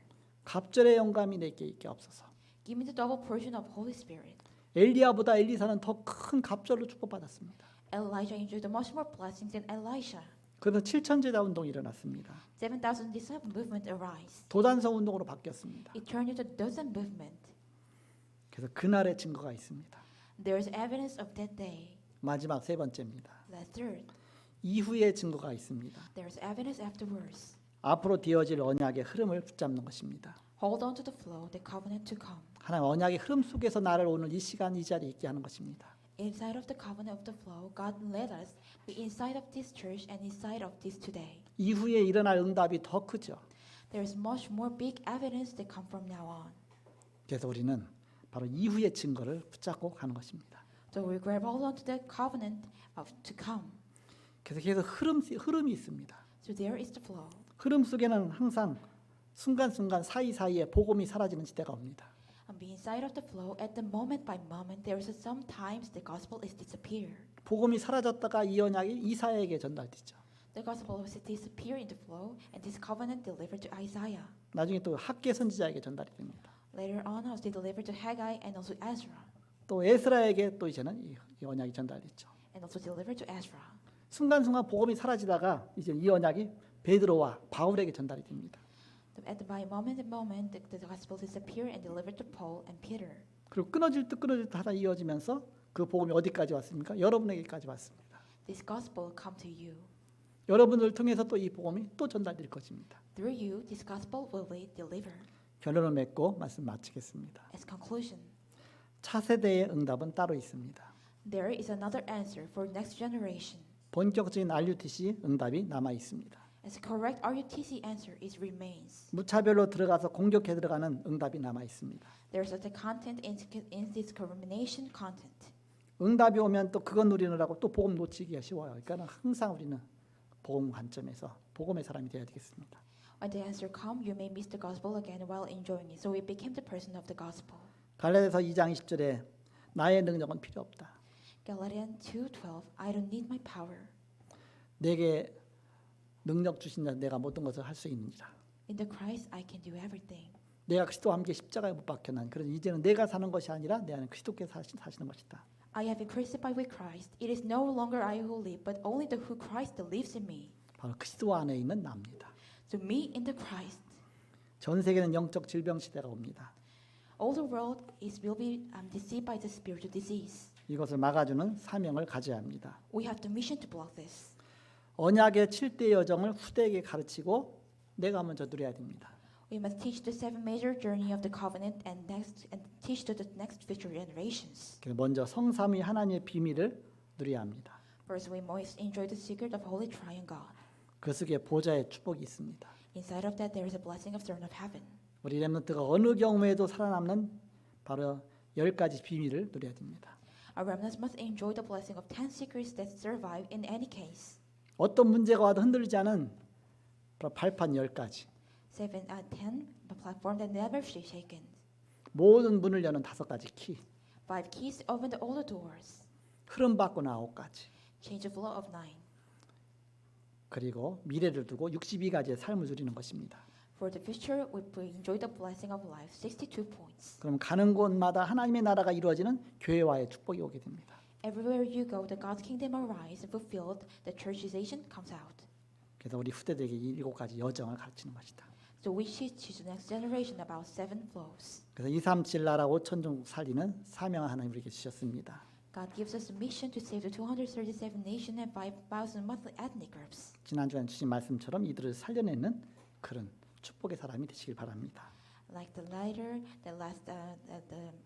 갑절의 영감이 내게 있게 없어서. Give me the double portion of Holy Spirit. 엘리야보다 엘리사는 더 큰 갑절로 축복받았습니다. Elijah enjoyed much more blessings than Elisha. 그래서 7천제자 운동이 일어났습니다. 7,000 disciple movement arise. 도단성 운동으로 바뀌었습니다. It turned into dozen movement. 그래서 그날의 증거가 있습니다. There is evidence of that day. 마지막 세 번째입니다. The third, 이후의 증거가 있습니다. there is evidence afterwards. 앞으로 되어질 언약의 흐름을 붙잡는 것입니다. Hold on to the flow, the covenant to come. 하나님 언약의 흐름 속에서 나를 오늘 이 시간 이 자리에 있게 하는 것입니다. Inside of the covenant of the flow, God led us be inside of this church and inside of this today. 이후에 일어날 응답이 더 크죠. There is much more big evidence that come from now on. 그래서 우리는 바로 이후의 증거를 붙잡고 가는 것입니다. So we grab hold on to the covenant of to come. 그래서 계속 흐름이 있습니다. So there is the flow. 흐름 속에는 항상 순간순간 사이사이에 복음이 사라지는 시대가 옵니다. And be inside of the flow at the moment by moment. There is sometimes the gospel is disappear. 복음이 사라졌다가 이 언약이 이사야에게 전달되죠. The gospel was disappear in the flow, and this covenant delivered to Isaiah. 나중에 또 학계 선지자에게 전달이 됩니다. Later on, was delivered to Haggai and also Ezra, 또 에스라에게 또 이제는 이 언약이 전달됐죠. and also delivered to Ezra. 순간순간 복음이 사라지다가 이제 이 언약이 베드로와 바울에게 전달이 됩니다. By moment and moment, the gospel disappear and delivered to Paul and Peter. 그리고 끊어질 듯 하다 이어지면서 그 복음이 어디까지 왔습니까? 여러분에게까지 왔습니다. This gospel come to you. 여러분을 통해서 또 이 복음이 또 전달될 것입니다. Through you, this gospel will be delivered. 결론을 맺고 말씀 마치겠습니다. As conclusion, 차세대의 응답은 따로 있습니다. there is another answer for next generation. 본격적인 RUTC 응답이 남아 있습니다. As correct RUTC answer is remains. 무차별로 들어가서 공격해 들어가는 응답이 남아 있습니다. There's a content in discrimination content. 응답이 오면 또 그것 누리느라고 또 복음 놓치기가 쉬워요. 그러니까 항상 우리는 복음 관점에서 복음의 사람이 되어야 되겠습니다. When the answer come, you may miss the gospel again while enjoying it. So we became the person of the gospel. 갈라디아서 2장 20절에 나의 능력은 필요 없다. Galatians 2:12. I don't need my power. 내게 능력 주신 자 내가 모든 것을 할 수 있느니라. In the Christ, I can do everything. 내가 그리스도와 함께 십자가에 못 박혀난 그런 이제는 내가 사는 것이 아니라 내 안에 그리스도께서 사시는 것이다. I have been crucified with Christ. It is no longer I who live, but only the who Christ that lives in me. 바로 그리스도 안에 있는 나입니다. So me in the Christ. 전 세계는 영적 질병 시대가 옵니다. All the world will be deceived by the spiritual disease. 이것을 막아주는 사명을 가져야 합니다. We have the mission to block this. 언약의 7대 여정을 후대에게 가르치고 내가 먼저 누려야 됩니다. We must teach the seven major journey of the covenant and teach to the next future generations. 그래서 먼저 성삼위 하나님의 비밀을 누려야 합니다. First, we must enjoy the secret of Holy Triune God. 그 속에 보좌의 축복이 있습니다. Inside of that, there is a blessing of throne of heaven. 우리 렘넌트가 어느 경우에도 살아남는 바로 10가지 비밀을 누려야 됩니다. Our remnants must enjoy the blessing of 10 secrets that survive in any case. 어떤 문제가 와도 흔들리지 않은 바로 발판 10가지. 10, the platform that never be shaken. 모든 문을 여는 5가지 키. 5 keys open all the doors. 흐름 바꾸는 9가지. Change the flow of 9. 그리고 미래를 두고 62가지의 삶을 누리는 것입니다. For the future, we enjoy the blessing of life. 62 points. 그럼 가는 곳마다 하나님의 나라가 이루어지는 교회와의 축복이 오게 됩니다. Everywhere you go, the God's kingdom arise, fulfilled. The churchization comes out. 그래서 우리 후대들에게 이 7가지 여정을 가르치는 것이다. So we should teach the next generation about 7 flows. 그래서 237 나라 5천 종 살리는 사명을 하나님 우리에게 주셨습니다. God gives us a mission to save the 237 nations and 5,000 monthly ethnic groups. 지난주에 주신 말씀처럼 이들을 살려내는 그런 축복의 사람이 되시길 바랍니다. Like the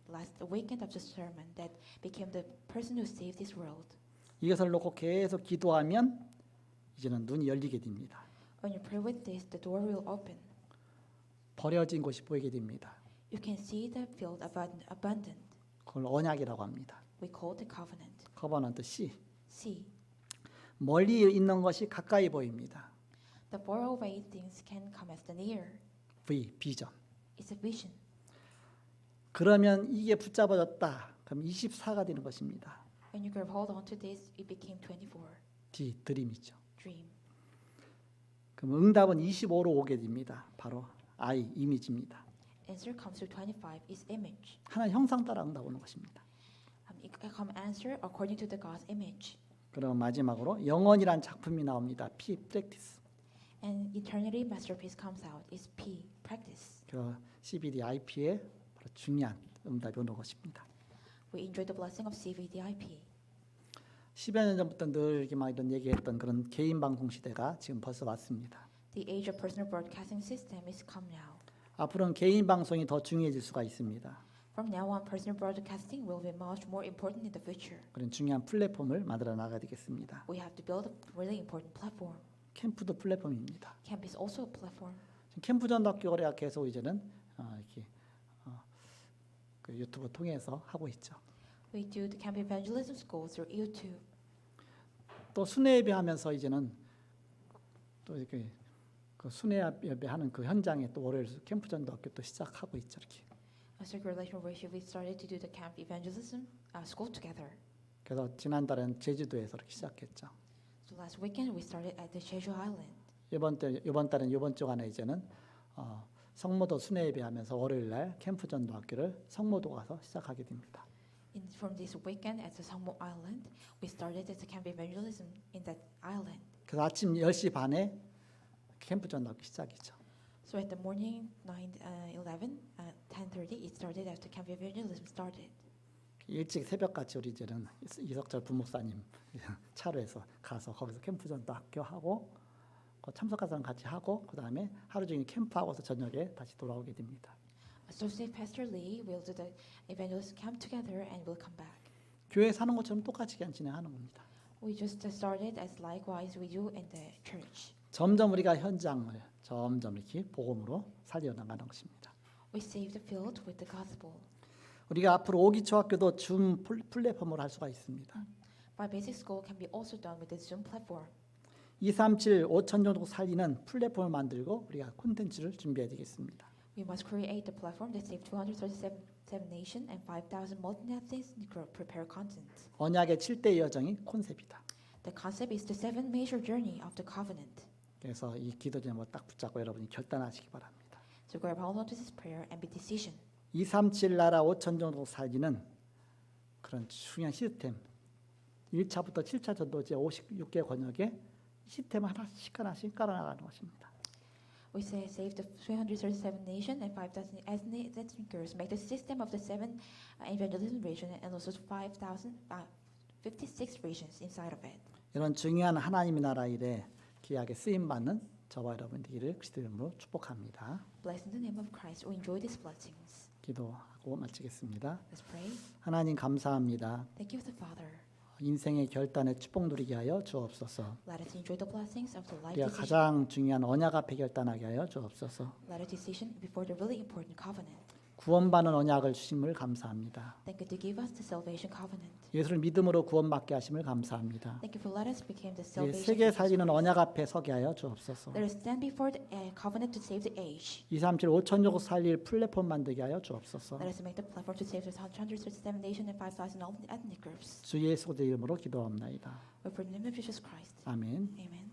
last weekend of the sermon that became the person who saved this world. 이것을 놓고 계속 기도하면 이제는 눈이 열리게 됩니다. When you pray with this, the door will open. 버려진 곳이 보이게 됩니다. You can see the field abundant. 그걸 언약이라고 합니다. We call the covenant. 커버넌트 C. C. 멀리 있는 것이 가까이 보입니다. The far away things can come as the near. V. 비전. It's a vision. 그러면 이게 붙잡아졌다. 그럼 24가 되는 것입니다. When you grab hold onto this, it became 24. D. 드림이죠. Dream. 그럼 응답은 25로 오게 됩니다. 바로 I. 이미지입니다. Answer comes to 25 is image. 하나님 형상 따라 응답 오는 것입니다. It come answer according to the God's image. 그럼 마지막으로 영원이란 작품이 나옵니다. P. practice. And eternity masterpiece comes out is P. practice. 그 CBD IP의 바로 중요한 응답이 오는 것입니다. We enjoy the blessing of CVDIP. 10여 년 전부터 늘 이렇게 막 이런 얘기했던 그런 개인 방송 시대가 지금 벌써 왔습니다. The age of personal broadcasting system is come now. 앞으로는 개인 방송이 더 중요해질 수가 있습니다. From now on, personal broadcasting will be much more important in the future. 그런 중요한 플랫폼을 만들어 나가야 되겠습니다. We have to build a really important platform. 캠프도 플랫폼입니다. Camp is also a platform. 지금 캠프 전도학교가 계속 이제는 이렇게 그 유튜브 통해서 하고 있죠. We do the camp evangelism school through YouTube. 또 순회 예배하면서 이제는 또 이렇게 그 순회 예배하는 그 현장에 또 월요일 캠프 전도학교 또 시작하고 있죠. 이렇게. As a relation worship, we started to do the camp evangelism school together. 그래서 지난달엔 제주도에서 이렇게 시작했죠. So last weekend we started at the Jeju Island. 이번 달은 이번 주간에 이제는 성모도 순회 예배하면서 월요일 날 캠프 전도학교를 성모도 가서 시작하게 됩니다. From this weekend at the Sangmo Island, we started the camp evangelism in that island. 그래서 아침 10시 반에 캠프 전도학교 시작이죠. So at the morning 11, 10:30, it started after camp evangelism started. 일찍 새벽같이 우리 이제는 이석철 부목사님 차로 해서 가서 거기서 캠프 전도학교 하고 참석한 같이 하고 그 다음에 하루 종일 캠프하고서 저녁에 다시 돌아오게 됩니다. Associate Pastor Lee will do the evangelism camp together and will come back. 교회 사는 것처럼 똑같이 그냥 진행하는 겁니다. We just started as likewise we do in the church. 점점 우리가 현장을 점점 이렇게 복음으로 살려나가는 것입니다. We save the field with the gospel. 우리가 앞으로 오기초학교도 줌 플랫폼으로 할 수가 있습니다. My basic school can be also done with the Zoom platform. 237 5천 정도 살리는 플랫폼을 만들고 우리가 콘텐츠를 준비해야 되겠습니다. We must create the platform that save 237 nations and 5,000 multinationals to prepare content. 언약의 7대 여정이 콘셉트이다. The concept is the seven major journey of the covenant. 그래서 이 기도 제목을 딱 붙잡고 여러분이 결단하시기 바랍니다. So grab hold onto this prayer and be decision. 237 나라 5천 정도 살리는 그런 중요한 시스템 1차부터 7차 전도제 56개 권역에 시스템 하나씩 깔아나가는 것입니다. We say save the 337 nations and 5,000 ethnic groups. Make the system of the seven evangelism region and also 56 regions inside of it. 이런 중요한 하나님의 나라 일에 귀하게 쓰임 받는 저와 여러분 되기를 그리스도 이름으로 축복합니다. Blessed in the name of Christ, we enjoy these blessings. 기도하고 마치겠습니다. Let's pray. 하나님 감사합니다. Thank you, the Father. 인생의 결단에 축복 누리게 하여 주옵소서. Let us enjoy the blessings of the life 우리가 decision. 가장 중요한 언약 앞에 결단하게 하여 주옵소서. Let us decision before the really important covenant. 구원받는 언약을 주심을 감사합니다. Thank you to give us the salvation covenant. 예수를 믿음으로 구원받게 하심을 감사합니다. Thank you for let us become the 예, salvation. 세계 살리는 언약 앞에 서게 하여 주옵소서. Let us stand before the covenant to save the age. 237 5천 족 살릴 플랫폼 만들게 하여 주옵소서. Let us make the platform to save the 137 nations and 5,000 ethnic groups. 주 예수의 이름으로 기도합나이다. We pray in the name of Jesus Christ. 아멘. Amen.